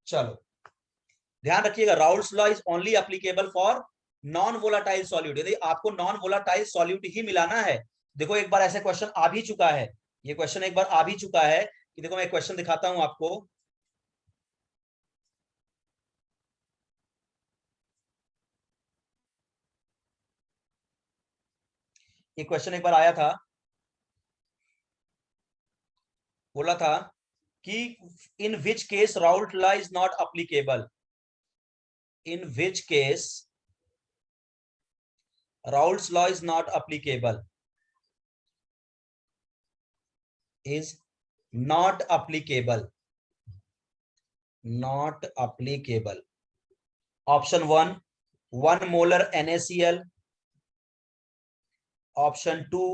चलो ध्यान रखिएगा, Raoul's law is only applicable for non volatile solute. यदि आपको नॉन वोलाटाइल सॉल्यूट ही मिलाना है, देखो एक बार ऐसे क्वेश्चन आ भी चुका है, ये क्वेश्चन एक बार आ भी चुका है कि देखो मैं क्वेश्चन दिखाता हूं आपको। ये क्वेश्चन एक बार आया था, बोला था कि in which case Raoult law is not applicable, in which case Raoult's law is not applicable, is not applicable, not applicable। Option 1 1 molar NaCl, option 2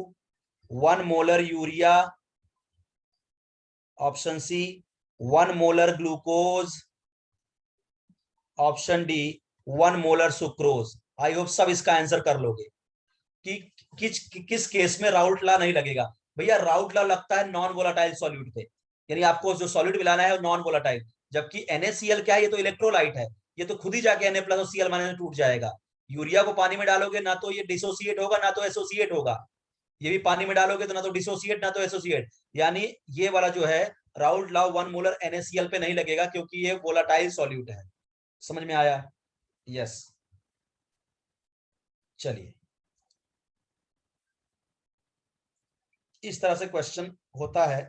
1 molar urea, option C 1 molar glucose, option D 1 molar sucrose. I hope सब इसका answer कर लोगे कि किस case में Raoult law नहीं लगेगा। भैया राउल्ट लॉ लगता है नॉन वोलाटाइल सॉल्यूट पे, यानी आपको जो सॉल्यूट मिलाना है नॉन वोलाटाइल, जबकि NaCl क्या है, ये तो इलेक्ट्रोलाइट है, ये तो खुद ही जाके Na प्लस और Cl माइनस में टूट जाएगा। यूरिया को पानी में डालोगे ना तो ये डिसोसिएट होगा ना तो एसोसिएट होगा, ये भी पानी में डालोगे तो ना तो डिसोसिएट ना तो एसोसिएट, यानी ये वाला जो है राउल्ट लॉ 1 मोलर NaCl पे नहीं लगेगा क्योंकि ये वोलाटाइल सॉल्यूट है। समझ में आया? यस, चलिए इस तरह से क्वेश्चन होता है,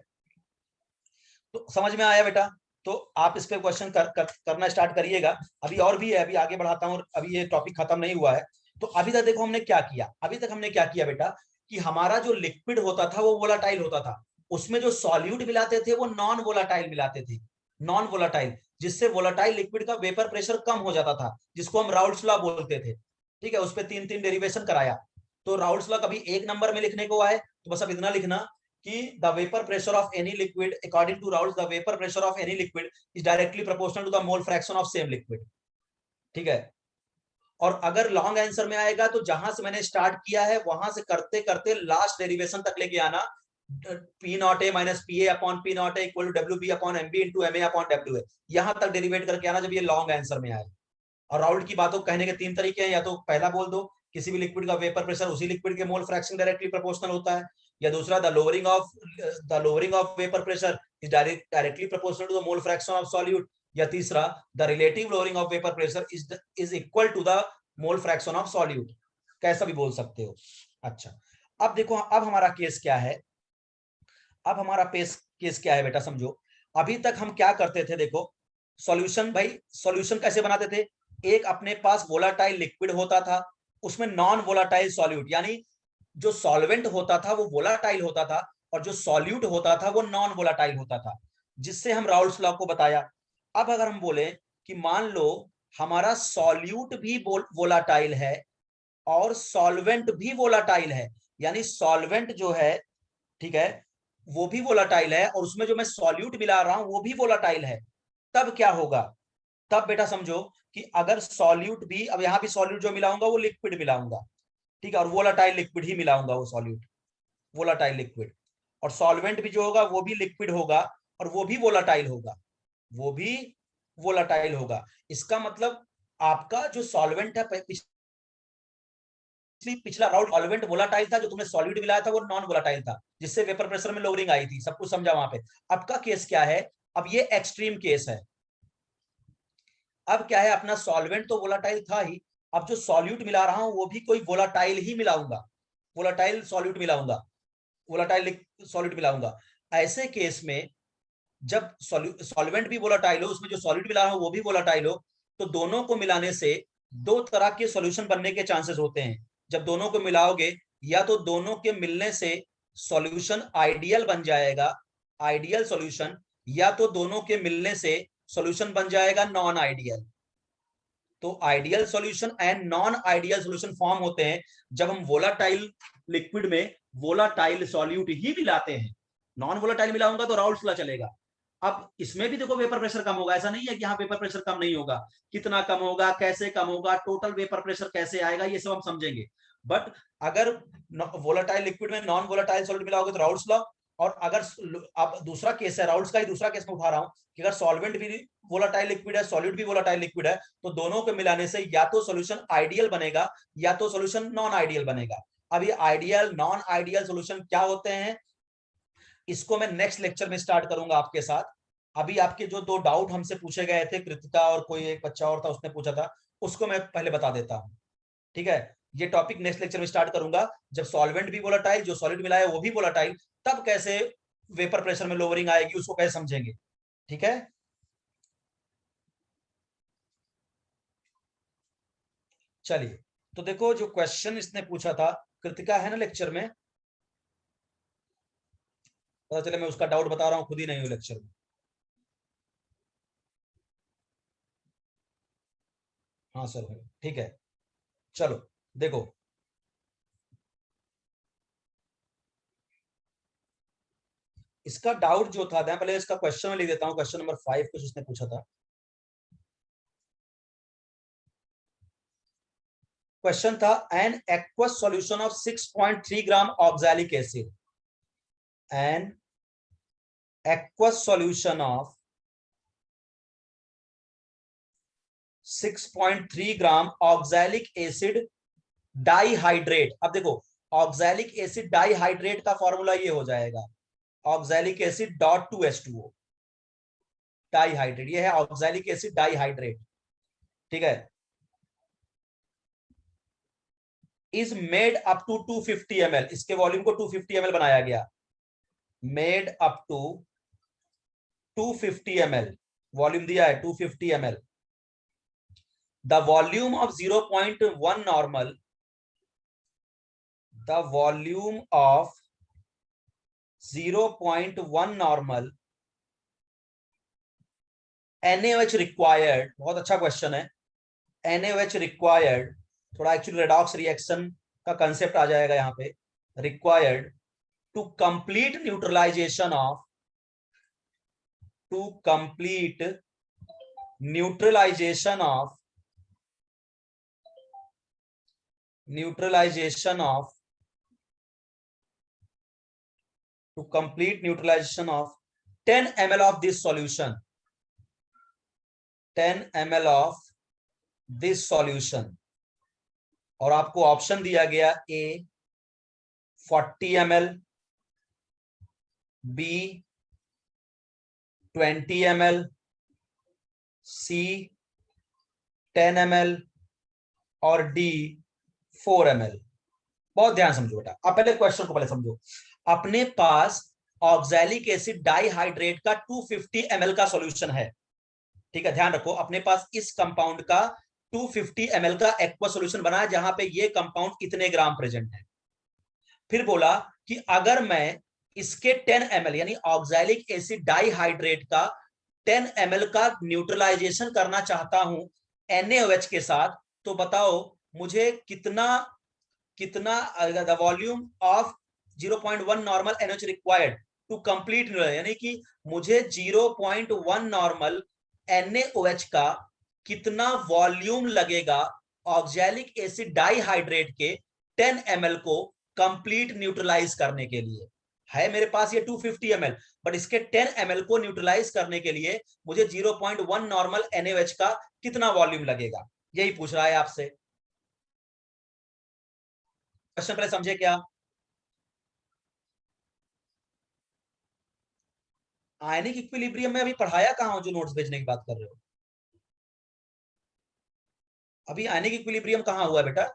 तो समझ में आया बेटा? तो आप इस पे क्वेश्चन करना स्टार्ट करिएगा। अभी और भी है, अभी आगे बढ़ाता हूँ, अभी ये टॉपिक खत्म नहीं हुआ है। तो अभी तक देखो हमने क्या किया, अभी तक हमने क्या किया बेटा कि हमारा जो लिक्विड होता था वो वोलाटाइल होता था, उसमें जो सॉल्यूट मिलाते थे वो नॉन वोलाटाइल मिलाते थे, नॉन वोलाटाइल, जिससे वोलाटाइल लिक्विड का वेपर प्रेशर कम हो जाता था, जिसको हम राउल्ट्स लॉ बोलते थे। ठीक है, उस पर 3 डेरिवेशन कराया। तो राउल्ट्स लॉ कभी एक नंबर में लिखने को आए तो बस अब इतना लिखना कि the vapour pressure of any liquid according to Raoult's, the vapour pressure of any liquid is directly proportional to the mole fraction of same liquid. ठीक है, और अगर लॉन्ग आंसर में आएगा तो जहां से मैंने स्टार्ट किया है वहां से करते करते लास्ट डेरिवेशन तक लेके आना, P not A minus P A upon P not A equal to W B upon M B into M A upon W A, यहां तक डेरिवेट करके आना जब ये लॉन्ग आंसर में आए। और राउल्ट की बातों कहने के 3 तरीके हैं, या तो पहला बोल दो किसी भी लिक्विड का वेपर प्रेशर उसी लिक्विड के मोल फ्रैक्शन डायरेक्टली प्रोपोर्शनल होता है, या दूसरा the lowering of vapour pressure is directly proportional to the mole fraction of solute, या तीसरा the relative lowering of vapour pressure is equal to the mole fraction of solute, कैसा भी बोल सकते हो। अच्छा, अब देखो अब हमारा केस क्या है, अब हमारा केस क्या है बेटा समझो। अभी तक हम क्या करते थे, देखो सॉल्यूशन, भाई सॉल्यूशन कैसे बनाते थे, एक अपने पास वोलाटाइल लिक्विड होता था, उसमें नॉन वोलाटाइल सॉल्यूट, यानी जो सॉल्वेंट होता था वो वोलाटाइल होता था और जो सॉल्यूट होता था वो नॉन वोलाटाइल होता था, जिससे हम राउल्ट्स लॉ को बताया। अब अगर हम बोले कि मान लो हमारा सॉल्यूट भी वोलाटाइल है और सॉल्वेंट भी वोलाटाइल है, यानी सॉल्वेंट जो है, ठीक है, वो भी वोलाटाइल है और उसमें जो मैं सॉल्यूट मिला रहा हूं वो भी वोलाटाइल है, तब क्या होगा? तब बेटा समझो कि अगर सॉल्यूट भी, अब यहां भी सॉल्यूट जो मिलाऊंगा वो लिक्विड मिलाऊंगा, ठीक है, और वोलाटाइल लिक्विड ही मिलाऊंगा, वो सॉल्यूट वोलाटाइल लिक्विड, और सॉल्वेंट भी जो होगा वो भी लिक्विड होगा और वो भी वोलाटाइल होगा, वो भी वोलाटाइल होगा। इसका मतलब आपका जो सॉल्वेंट है, पिछला राउंड सॉल्वेंट वोलाटाइल था, जो तुमने सॉल्यूट मिलाया था वो नॉन वोलाटाइल था, जिससे वेपर प्रेशर में लोअरिंग आई थी, सब कुछ समझा वहां पे। अब का केस क्या है, अब ये एक्सट्रीम केस है। अब क्या है, अपना सॉल्वेंट तो वोलाटाइल था ही, अब जो सॉल्यूट मिला रहा हूं वो भी कोई वोलाटाइल ही मिलाऊंगा, वोलाटाइल सॉल्यूट मिलाऊंगा, वोलाटाइल सॉल्यूट मिलाऊंगा। ऐसे केस में जब सॉल्वेंट भी वोलाटाइल हो, उसमें जो सॉल्यूट मिला रहा हो वो भी वोलाटाइल हो, तो दोनों को मिलाने से 2 तरह के सॉल्यूशन बनने के चांसेस होते हैं। जब दोनों को मिलाओगे, या तो दोनों के मिलने से सॉल्यूशन आइडियल बन जाएगा, आइडियल सॉल्यूशन, या तो दोनों के मिलने से सॉल्यूशन बन जाएगा नॉन आइडियल। तो ideal solution and non ideal solution form होते हैं जब हम वोलाटाइल लिक्विड में वोलाटाइल सॉल्यूट ही मिलाते हैं। नॉन वोलाटाइल मिलाऊंगा तो राउल्ट्स लॉ चलेगा, अब इसमें भी देखो वेपर प्रेशर कम होगा, ऐसा नहीं है कि यहाँ वेपर प्रेशर कम नहीं होगा, कितना कम होगा, कैसे कम होगा, टोटल वेपर प्रेशर कैसे आएगा, ये सब हम समझेंगे। बट अगर वोलेटाइल लिक्विड में नॉन वोलेटाइल सॉल्वेंट मिला होगा तो राउल्ट्स लॉ, और अगर अब दूसरा केस है, राउल्ट्स का ही दूसरा केस में उठा रहा हूं कि अगर सॉल्वेंट भी वोलेटाइल लिक्विड है, सॉल्यूट भी वोलेटाइल लिक्विड है, तो दोनों को मिलाने से या तो सॉल्यूशन आइडियल बनेगा या तो सॉल्यूशन नॉन आइडियल बनेगा। अब ये आइडियल नॉन आइडियल सॉल्यूशन क्या होते हैं, इसको मैं नेक्स्ट लेक्चर में स्टार्ट करूंगा आपके साथ। अभी आपके जो दो डाउट हमसे पूछे गए थे, कृतिका और कोई एक बच्चा और था उसने पूछा था, उसको मैं पहले बता देता हूं, ठीक है। ये टॉपिक नेक्स्ट लेक्चर में स्टार्ट करूंगा, जब सॉल्वेंट भी वोलेटाइल, जो सॉलिड मिला है वो भी वोलेटाइल, तब कैसे वेपर प्रेशर में लोअरिंग आएगी उसको कैसे समझेंगे, ठीक है। चलिए, तो देखो जो क्वेश्चन इसने पूछा था, कृतिका है ना लेक्चर में, पता चले मैं उसका डाउट बता रहा हूं, खुद ही नहीं हूं लेक्चर में। हाँ सर, ठीक है। चलो देखो, इसका डाउट जो था, मैं पहले इसका क्वेश्चन में लिख देता हूं, क्वेश्चन नंबर 5 कुछ इसने पूछा था। क्वेश्चन था, an aqueous solution of 6.3 gram oxalic acid, an aqueous solution of 6.3 gram oxalic acid dihydrate. अब देखो, ऑक्सैलिक एसिड डाइहाइड्रेट का फॉर्मूला ये हो जाएगा, oxalic acid dot two H2O, dihydrate, ये है ऑक्सैलिक एसिड डाइहाइड्रेट, ठीक है। Is made up to 250 ml, इसके वॉल्यूम को 250 ml बनाया गया, made up to 250 ml, volume दिया है 250 ml। The volume of 0.1 normal, the volume of 0.1 normal NaOH required, बहुत अच्छा क्वेश्चन है, NaOH रिक्वायर्ड, थोड़ा एक्चुअली रेडॉक्स रिएक्शन का कंसेप्ट आ जाएगा यहाँ पे, required to complete neutralization of, to complete neutralization of, neutralization of, to complete neutralization of 10 ml of this solution, 10 ml of this solution, और आपको ऑप्शन दिया गया A 40 ml, B 20 ml, C 10 ml और D 4 ml। बहुत ध्यान समझो बेटा, आप पहले क्वेश्चन को पहले समझो। अपने पास ऑक्सैलिक एसिड डाइहाइड्रेट का 250 ml का सॉल्यूशन है, ठीक है, ध्यान रखो, अपने पास इस कंपाउंड का 250 ml का एक्वा सॉल्यूशन बना है, जहां पे ये कंपाउंड इतने ग्राम प्रेजेंट है। फिर बोला कि अगर मैं इसके 10 ml यानी ऑक्सैलिक एसिड डाइहाइड्रेट का 10 ml का न्यूट्रलाइजेशन करना चाहता हूं NaOH के साथ, तो बताओ मुझे कितना कितना the volume of 0.1 normal NaOH required to complete, यानी कि मुझे 0.1 नॉर्मल NaOH का कितना वॉल्यूम लगेगा ऑक्सैलिक एसिड डाइहाइड्रेट के 10 ml को कंप्लीट न्यूट्रलाइज करने के लिए। है मेरे पास ये 250 ml, बट इसके 10 ml को न्यूट्रलाइज करने के लिए मुझे 0.1 नॉर्मल NaOH का कितना वॉल्यूम लगेगा, यही पूछ रहा है आपसे। क्वेश्चन पहले समझे क्या? आयनिक इक्विलिब्रियम में अभी पढ़ाया कहां हो, जो नोट्स भेजने की बात कर रहे हो? अभी आयनिक इक्विलिब्रियम कहां हुआ बेटा?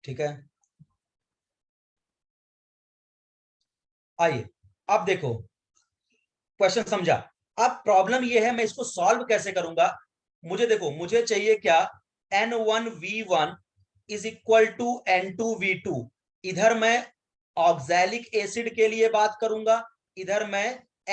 ठीक है, आइए अब देखो, क्वेश्चन समझा। अब प्रॉब्लम ये है, मैं इसको सॉल्व कैसे करूंगा। मुझे देखो, मुझे चाहिए क्या, N1V1 is equal to N2V2। इधर मैं ऑक्सैलिक एसिड के लिए बात करूंगा, इधर मैं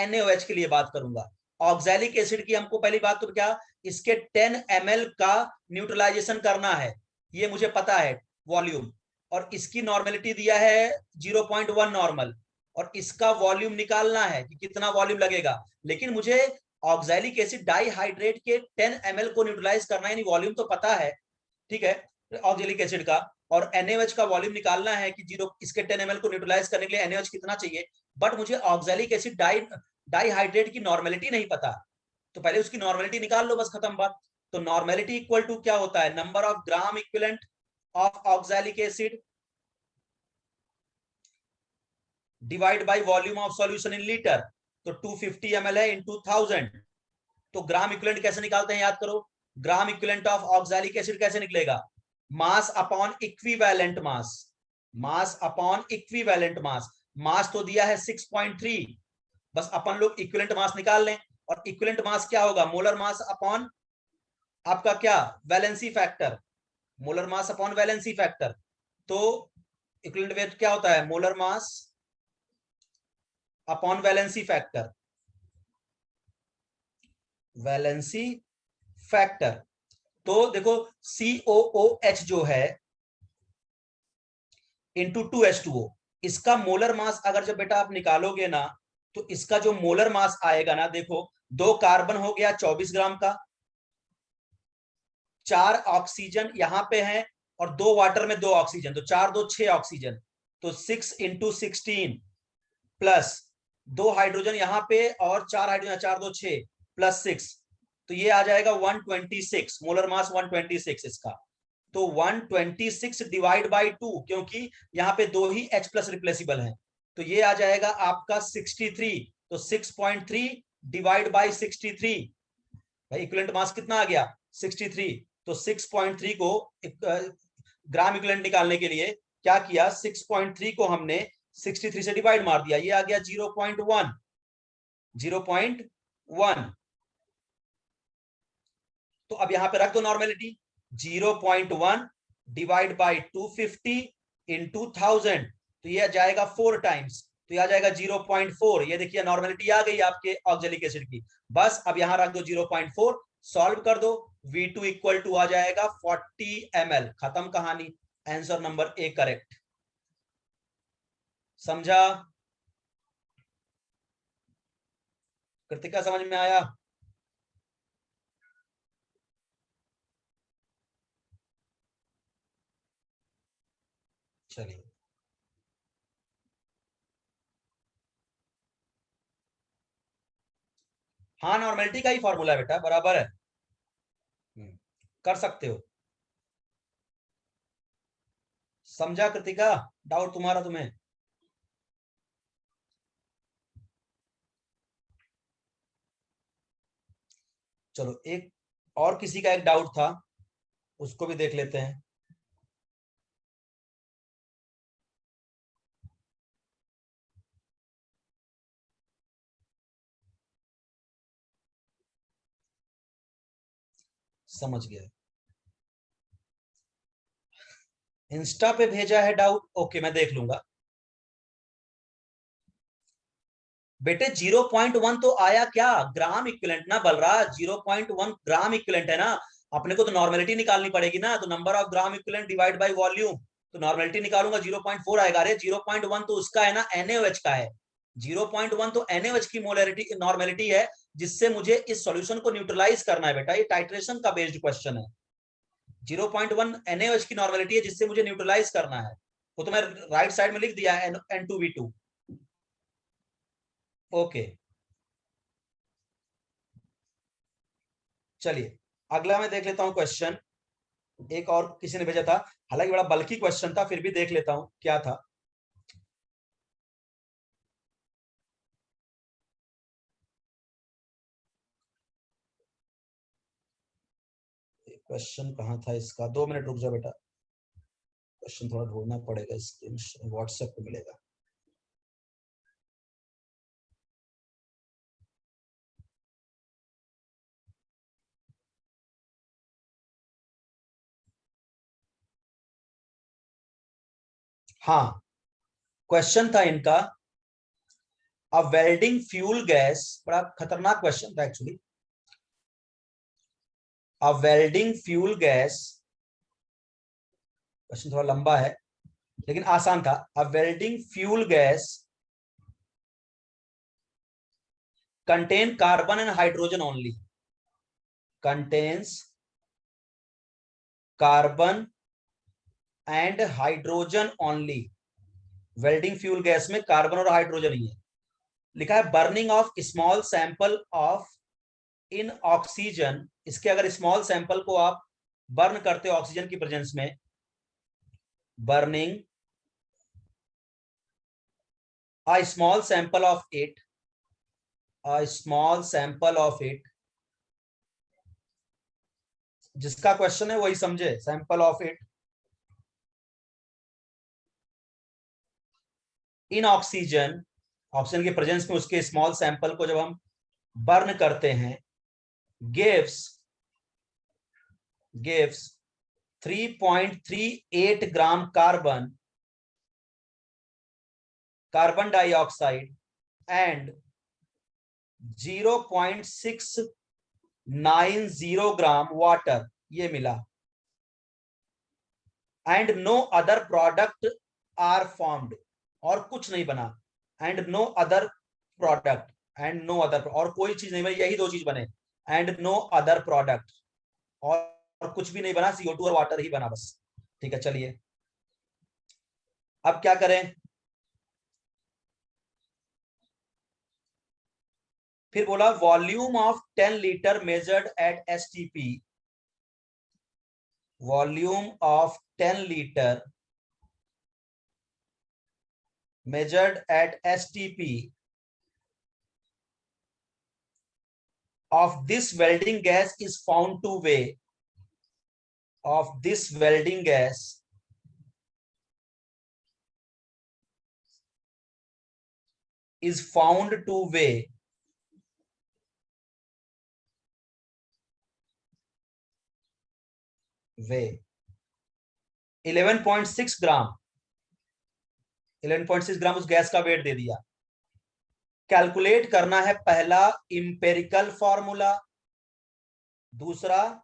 NaOH के लिए बात करूंगा। ऑक्सैलिक एसिड की हमको पहली बात तो क्या, इसके 10 ml का न्यूट्रलाइजेशन करना है, ये मुझे पता है वॉल्यूम, और इसकी नॉर्मेलिटी दिया है 0.1 नॉर्मल, और इसका वॉल्यूम निकालना है कि कितना वॉल्यूम लगेगा। लेकिन मुझे ऑक्सैलिक एसिड डाइहाइड्रेट के 10 ml को न्यूट्रलाइज करना है, यानी वॉल्यूम तो पता है, ठीक है, ऑक्सैलिक एसिड का, और NaOH का वॉल्यूम निकालना है कि जीरो इसके 10 ml को न्यूट्रलाइज करने के लिए NaOH कितना चाहिए। बट मुझे ऑक्सैलिक एसिड डाइहाइड्रेट की नॉर्मेलिटी नहीं पता, तो पहले उसकी नॉर्मेलिटी निकाल लो, बस खत्म बात। तो नॉर्मेलिटी इक्वल टू क्या होता है, number of gram equivalent of oxalic acid divide by volume of solution in litre. तो 250 ml है इन 2000। तो ग्राम इक्विवेलेंट कैसे निकालते हैं, याद करो, gram equivalent of oxalic acid कैसे निकलेगा, mass upon equivalent mass, mass upon equivalent mass. Mass तो दिया है 6.3, बस अपन लोग इक्विवेलेंट मास निकाल लें, और इक्विवेलेंट मास क्या होगा, मोलर मास अपॉन आपका क्या, valency factor, molar mass upon valency factor. तो इक्विवेलेंट वेट क्या होता है, molar mass upon valency factor, valency factor. तो देखो COOH जो है इंटू 2H2O, इसका मोलर मास अगर जब बेटा आप निकालोगे ना, तो इसका जो मोलर मास आएगा ना, देखो 2 कार्बन हो गया 24 ग्राम का, 4 ऑक्सीजन यहां पे है, और 2 वाटर में 2 ऑक्सीजन, तो 4 2 6 ऑक्सीजन, तो 6 इंटू 16 प्लस 2 हाइड्रोजन यहां पे, और 4 हाइड्रोजन, 4 2 6 प्लस 6, तो ये आ जाएगा 126, मोलर मास 126 इसका। तो 126 डिवाइड बाई 2, क्योंकि यहाँ पे 2 ही H प्लस रिप्लेसिबल है, तो ये आ जाएगा आपका 63। तो 6.3 डिवाइड बाई 63, भाई इक्विवेलेंट मास कितना आ गया 63। तो 6.3 को ग्राम इक्विवेलेंट निकालने के लिए क्या किया, 6.3 को हमने 63 से डिवाइड मार दिया, ये आ गया 0.1, 0.1। तो अब यहां पे रख दो नॉर्मेलिटी, 0.1 डिवाइड बाई 250 इंटू 1000, तो ये जाएगा 4 टाइम्स, तो यह आ जाएगा 0.4। ये देखिए नॉर्मेलिटी आ गई आपके ऑक्सैलिक एसिड की। बस अब यहां रख दो 0.4, सॉल्व कर दो, V2 इक्वल टू आ जाएगा 40 ml, खत्म कहानी, आंसर नंबर ए करेक्ट। समझा कृतिका, समझ में आया? चलिए, हाँ नॉर्मेलिटी का ही फॉर्मूला है बेटा, बराबर है। कर सकते हो। समझा कृतिका, डाउट तुम्हारा तुम्हें? चलो एक और किसी का एक डाउट था, उसको भी देख लेते हैं। समझ गया, इंस्टा पे भेजा है डाउट, ओके मैं देख लूंगा। बेटे 0.1 तो आया क्या, ग्राम इक्विवेलेंट ना बल रहा, 0.1 ग्राम इक्विवेलेंट है ना। अपने को तो नॉर्मेलिटी निकालनी पड़ेगी ना, तो number of gram equivalent divide by volume, तो नॉर्मेलिटी निकालूंगा 0.4 आएगा। अरे 0.1 तो उसका है ना, NaOH का है। 0.1 तो NaOH की मोलरिटी नॉर्मेलिटी है, जिससे मुझे इस सॉल्यूशन को न्यूट्रलाइज करना है बेटा, ये टाइट्रेशन का बेस्ड क्वेश्चन है। 0.1 NaOH की नॉर्मेलिटी है, जिससे मुझे न्यूट्रलाइज करना है, वो तो मैं राइट साइड में लिख दिया है, N2V2। ओके चलिए, अगला मैं देख लेता हूं क्वेश्चन, एक और किसी ने भेजा था, हालांकि बड़ा बल्कि क्वेश्चन था, फिर भी देख लेता हूं क्या था। क्वेश्चन कहाँ था इसका, 2 मिनट रुक जाओ बेटा, क्वेश्चन थोड़ा ढूंढना पड़ेगा, व्हाट्सएप पे मिलेगा। हाँ, क्वेश्चन था इनका, अ वेल्डिंग फ्यूल गैस, बड़ा खतरनाक क्वेश्चन था actually. A welding fuel gas question थोड़ा लंबा है लेकिन आसान था। A welding fuel gas contain carbon and hydrogen only, contains carbon and hydrogen only. Welding fuel gas में कार्बन और हाइड्रोजन ही है। लिखा है burning of small sample of in oxygen. इसके अगर स्मॉल सैंपल को आप बर्न करते हो ऑक्सीजन की प्रेजेंस में, burning a small sample of it, a small sample of it, जिसका क्वेश्चन है वही समझे, sample of it in oxygen, oxygen के प्रेजेंस में उसके स्मॉल सैंपल को जब हम बर्न करते हैं, gives gives 3.38 gram carbon dioxide and 0.690 gram water, ये मिला। And no other product are formed, और कुछ नहीं बना। And no other product, and no other, और कोई चीज नहीं बनी, यही दो चीज बने। एंड नो अदर प्रोडक्ट, और कुछ भी नहीं बना, CO2 और वाटर ही बना बस। ठीक है, चलिए अब क्या करें। फिर बोला volume of 10 litre measured eight STP, volume of 10 litre measured at STP of this welding gas is found to weigh, of this welding gas is found to weigh 11.6 ग्राम, 11.6 ग्राम उस गैस का वेट दे दिया। कैलकुलेट करना है पहला empirical formula, दूसरा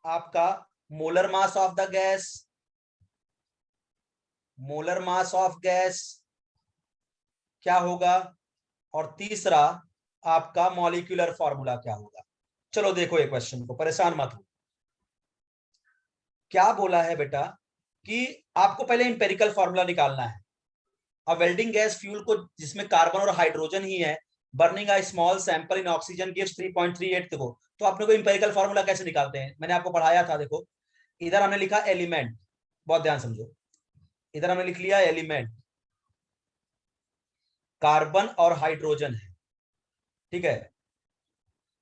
आपका molar mass of the gas, molar mass of gas क्या होगा, और तीसरा आपका मॉलिक्यूलर फॉर्मूला क्या होगा। चलो देखो ये क्वेश्चन को, परेशान मत हो। क्या बोला है बेटा कि आपको पहले इंपेरिकल फॉर्मूला निकालना है। अब वेल्डिंग गैस फ्यूल को जिसमें कार्बन और हाइड्रोजन ही है, burning a small sample in oxygen gives 3.38, देखो तो आपने को इंपेरिकल फॉर्मूला कैसे निकालते हैं, मैंने आपको पढ़ाया था। देखो इधर हमने लिखा एलिमेंट, बहुत ध्यान समझो, इधर हमने लिख लिया एलिमेंट, कार्बन और हाइड्रोजन है, ठीक है।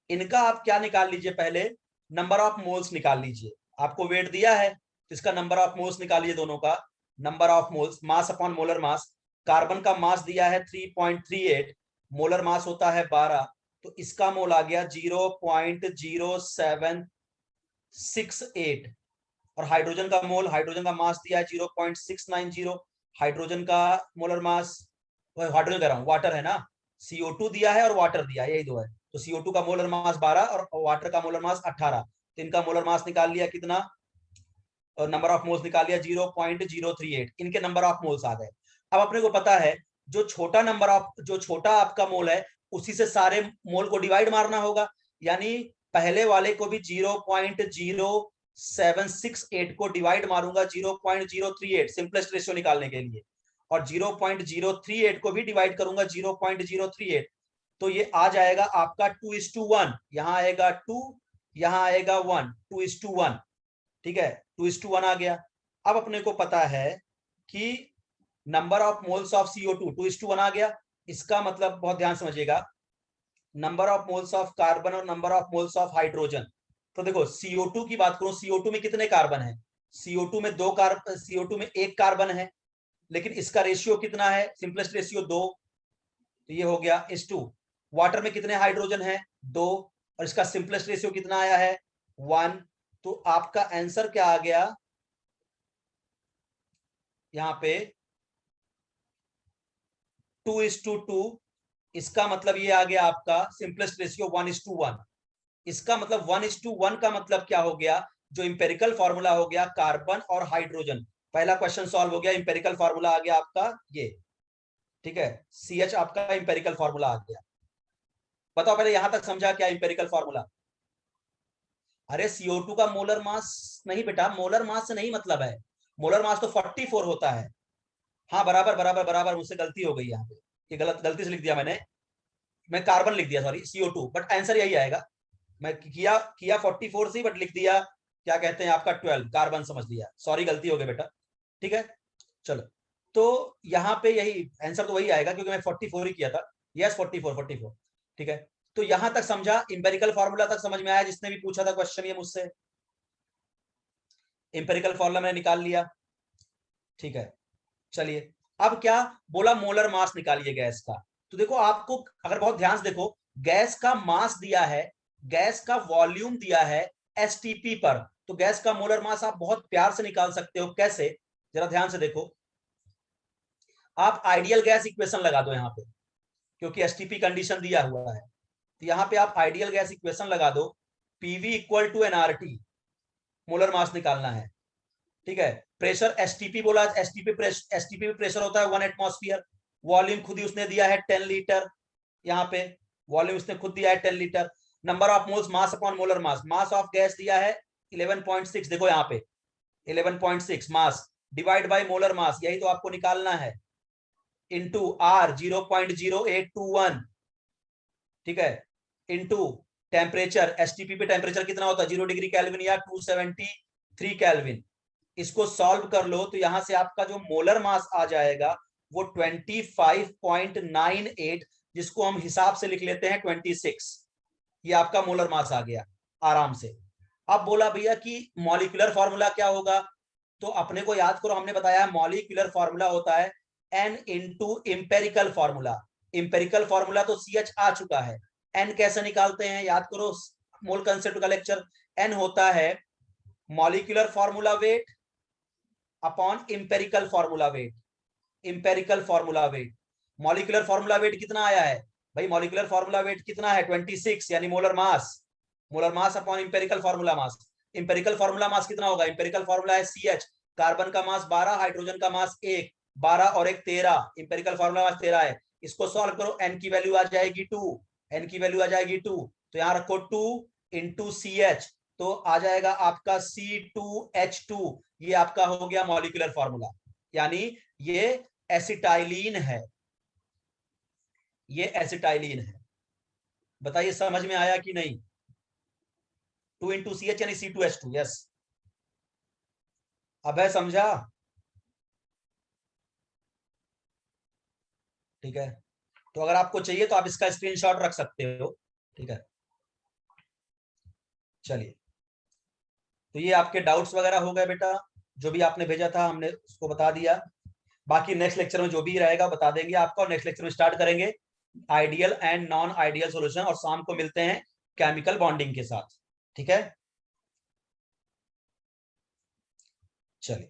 इनका आप क्या निकाल लीजिए, पहले नंबर ऑफ मोल्स निकाल लीजिए। आपको वेट दिया है तो इसका नंबर ऑफ मोल्स निकालिए, दोनों का number of moles, mass upon molar mass. Carbon का मास दिया है 3.38, मोलर मास होता है 12, तो इसका मोल आ गया 0.0768। और हाइड्रोजन का मोल, हाइड्रोजन का मास दिया है 0.690, हाइड्रोजन का मोलर मास, हाइड्रोजन कह रहा हूं, वाटर है ना, CO2 दिया है और वाटर दिया है, यही दो है। तो CO2 का मोलर मास 12 और वाटर का मोलर मास 18, तो इनका मोलर मास निकाल लिया कितना, और नंबर ऑफ मोल्स निकाल लिया 0.038, इनके नंबर ऑफ मोल्स आ गए। अब अपने को पता है जो छोटा नंबर ऑफ, जो छोटा आपका मोल है उसी से सारे मोल को डिवाइड मारना होगा, यानी पहले वाले को भी 0.0768 को डिवाइड मारूंगा 0.038, सिंपलेस्ट रेशियो निकालने के लिए, और 0.038 को भी डिवाइड करूंगा 0.038, तो ये आ जाएगा आपका 2:1, यहां आएगा 2, यहां आएगा 1, 2:1, ठीक है, 2:1 आ गया। अब अपने को पता है कि number of moles of CO2 2:1 आ गया, इसका मतलब बहुत ध्यान समझिएगा, number of moles of carbon और number of moles of hydrogen. तो देखो CO2 की बात करूं, CO2 में कितने कार्बन है, CO2 में दो कार्बन, CO2 में एक कार्बन है, लेकिन इसका रेशियो कितना है, सिंपलेस्ट रेशियो 2, तो ये हो गया S2। वाटर में कितने हाइड्रोजन है, 2, और इसका सिंपलेस्ट रेशियो कितना आया है, 1। तो आपका आंसर क्या आ गया यहां पे, 2:2। इसका मतलब ये आ गया आपका सिंपलेस्ट रेशियो 1:1। इसका मतलब 1:1 का मतलब क्या हो गया, जो इंपेरिकल फॉर्मूला हो गया कार्बन और हाइड्रोजन, पहला क्वेश्चन सॉल्व हो गया, इंपेरिकल फार्मूला आ गया आपका ये, ठीक है। CH आपका इंपेरिकल फार्मूला आ गया। बताओ पहले यहां तक समझा क्या इंपेरिकल फार्मूला? अरे CO2 का मोलर मास नहीं बेटा, मोलर मास से नहीं मतलब है, मोलर मास तो 44 होता है। हाँ बराबर बराबर बराबर, मुझसे गलती हो गई यहाँ पे, ये गलती से लिख दिया मैंने, मैं कार्बन लिख दिया, सॉरी CO2, बट आंसर यही आएगा। मैं किया किया 44 से, बट लिख दिया क्या कहते हैं आपका 12, कार्बन समझ लिया, सॉरी गलती हो गई बेटा, ठीक है। चलो, तो यहाँ पे यही आंसर तो वही आएगा क्योंकि मैं 44 ही किया था। यस 44, ठीक है। तो यहां तक समझा, इंपेरिकल फार्मूला तक समझ में आया? जिसने भी पूछा था क्वेश्चन ये मुझसे, इंपेरिकल फार्मूला मैंने निकाल लिया, ठीक है। चलिए, अब क्या बोला, मोलर मास निकालिए गैस का। तो देखो आपको अगर बहुत ध्यान से देखो, गैस का मास दिया है, गैस का वॉल्यूम दिया है एसटीपी पर, तो गैस का मोलर मास आप बहुत प्यार से निकाल सकते हो। कैसे? जरा ध्यान से देखो, आप आइडियल गैस इक्वेशन लगा दो यहाँ पे, क्योंकि एसटीपी कंडीशन दिया हुआ है, तो यहाँ पे आप आइडियल गैस इक्वेशन लगा दो, PV equal to NRT, molar mass निकालना है, ठीक है। प्रेशर एसटीपी बोला, एसटीपी प्रेशर होता है 1 एटमॉस्फेयर, वॉल्यूम खुद ही उसने दिया है 10 लीटर, यहाँ पे वॉल्यूम उसने खुद दिया है 10 litre. Number of moles mass upon molar mass, mass of gas दिया है 11.6, देखो यहाँ पे 11.6 मास डिवाइड बाय मोलर मास, यही तो आपको निकालना है, इनटू आर 0.0821, ठीक है, इनटू टेम्परेचर, एसटीपी पे टेम्परेचर कितना होता है 0 डिग्री केल्विन या 273 केल्विन। इसको सॉल्व कर लो तो यहां से आपका जो मोलर मास आ जाएगा वो 25.98, जिसको हम हिसाब से लिख लेते हैं 26, ये आपका मोलर मास आ गया आराम से। अब बोला भैया कि मॉलिक्यूलर फॉर्मूला क्या होगा, तो अपने को याद करो, हमने बताया मॉलिक्यूलर फॉर्मूला होता है N into empirical formula. Empirical formula तो CH आ चुका है, N कैसे निकालते हैं याद करो, मोल कंसेप्ट का लेक्चर। N होता है molecular formula weight upon empirical formula wait, empirical formula wait. Molecular formula wait कितना आया है भाई, मॉलिक्यूलर फॉर्मूला वेट कितना है 26, यानी molar mass, molar mass upon empirical formula mass. Empirical formula mass कितना होगा, इंपेरिकल फॉर्मूला है CH, कार्बन का मास 12, हाइड्रोजन का मास 1, 12 और 1 13, इंपेरिकल फॉर्मूला मास 13 है। इसको सॉल्व करो, N की वैल्यू आ जाएगी 2, N की वैल्यू आ जाएगी 2, तो यहाँ रखो 2 इंटू CH, तो आ जाएगा आपका C2H2, ये आपका हो गया मॉलिक्यूलर फॉर्मूला, यानी ये एसिटाइलिन है, ये एसिटाइलिन है। बताइए समझ में आया कि नहीं? 2 इंटू CH यानी C2H2, यस। अब है समझा? ठीक है, तो अगर आपको चाहिए तो आप इसका स्क्रीनशॉट रख सकते हो, ठीक है। चलिए, तो ये आपके डाउट्स वगैरह हो गए बेटा, जो भी आपने भेजा था हमने उसको बता दिया। बाकी नेक्स्ट लेक्चर में जो भी रहेगा बता देंगे आपको, और नेक्स्ट लेक्चर में स्टार्ट करेंगे ideal and non ideal solution, और शाम को मिलते हैं केमिकल बॉन्डिंग के साथ, ठीक है। चलिए,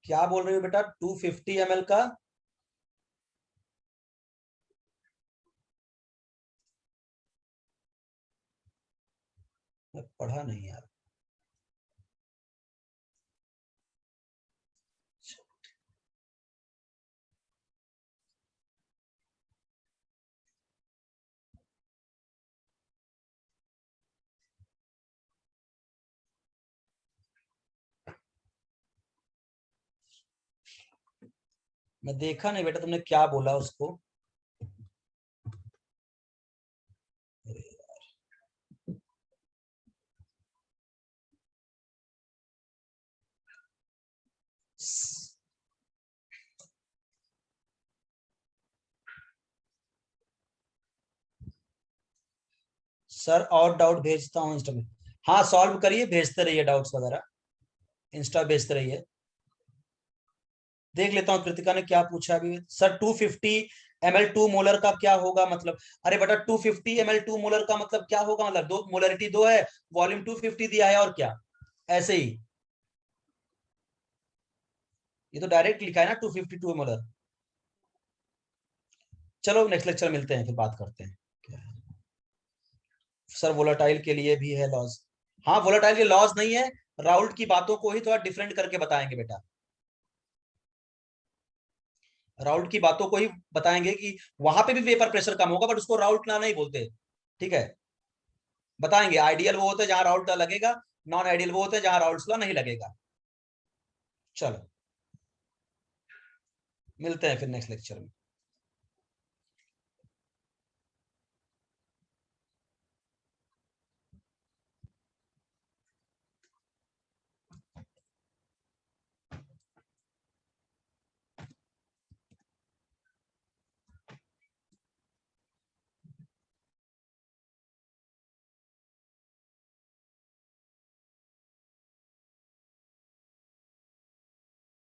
क्या बोल रहे हो बेटा, 250 ml का? मैं पढ़ा नहीं यार। मैं देखा नहीं बेटा, तुमने क्या बोला उसको? सर और डाउट भेजता हूँ इंस्टा में। हाँ सॉल्व करिए, भेजते रहिए डाउट्स वगैरह, इंस्टा भेजते रहिए। देख लेता हूँ कृतिका ने क्या पूछा अभी। सर 250 ml 2 मोलर का क्या होगा मतलब? अरे बेटा 250 ml 2 मोलर का मतलब क्या होगा, मतलब दो मोलरिटी दो है, वॉल्यूम 250 दिया है, और क्या, ऐसे ही। ये तो डायरेक्ट लिखा है ना 252 मोलर। चलो नेक्स्ट लेक्चर मिलते हैं, फिर बात करते हैं। सर वोलेटाइल के लिए भी है लॉज। हाँ वोलेटाइल के लॉज नहीं है, राउल्ट की बातों को ही थोड़ा डिफरेंट करके बताएंगे बेटा, राउल्ट की बातों को ही बताएंगे कि वहां पे भी वेपर प्रेशर कम होगा बट उसको राउल्ट ना नहीं बोलते, ठीक है। बताएंगे आइडियल वो होते हैं जहां राउल्ट लगेगा, नॉन आइडियल वो होते हैं जहां राउल्ट नहीं लगेगा। चलो मिलते हैं फिर नेक्स्ट लेक्चर में।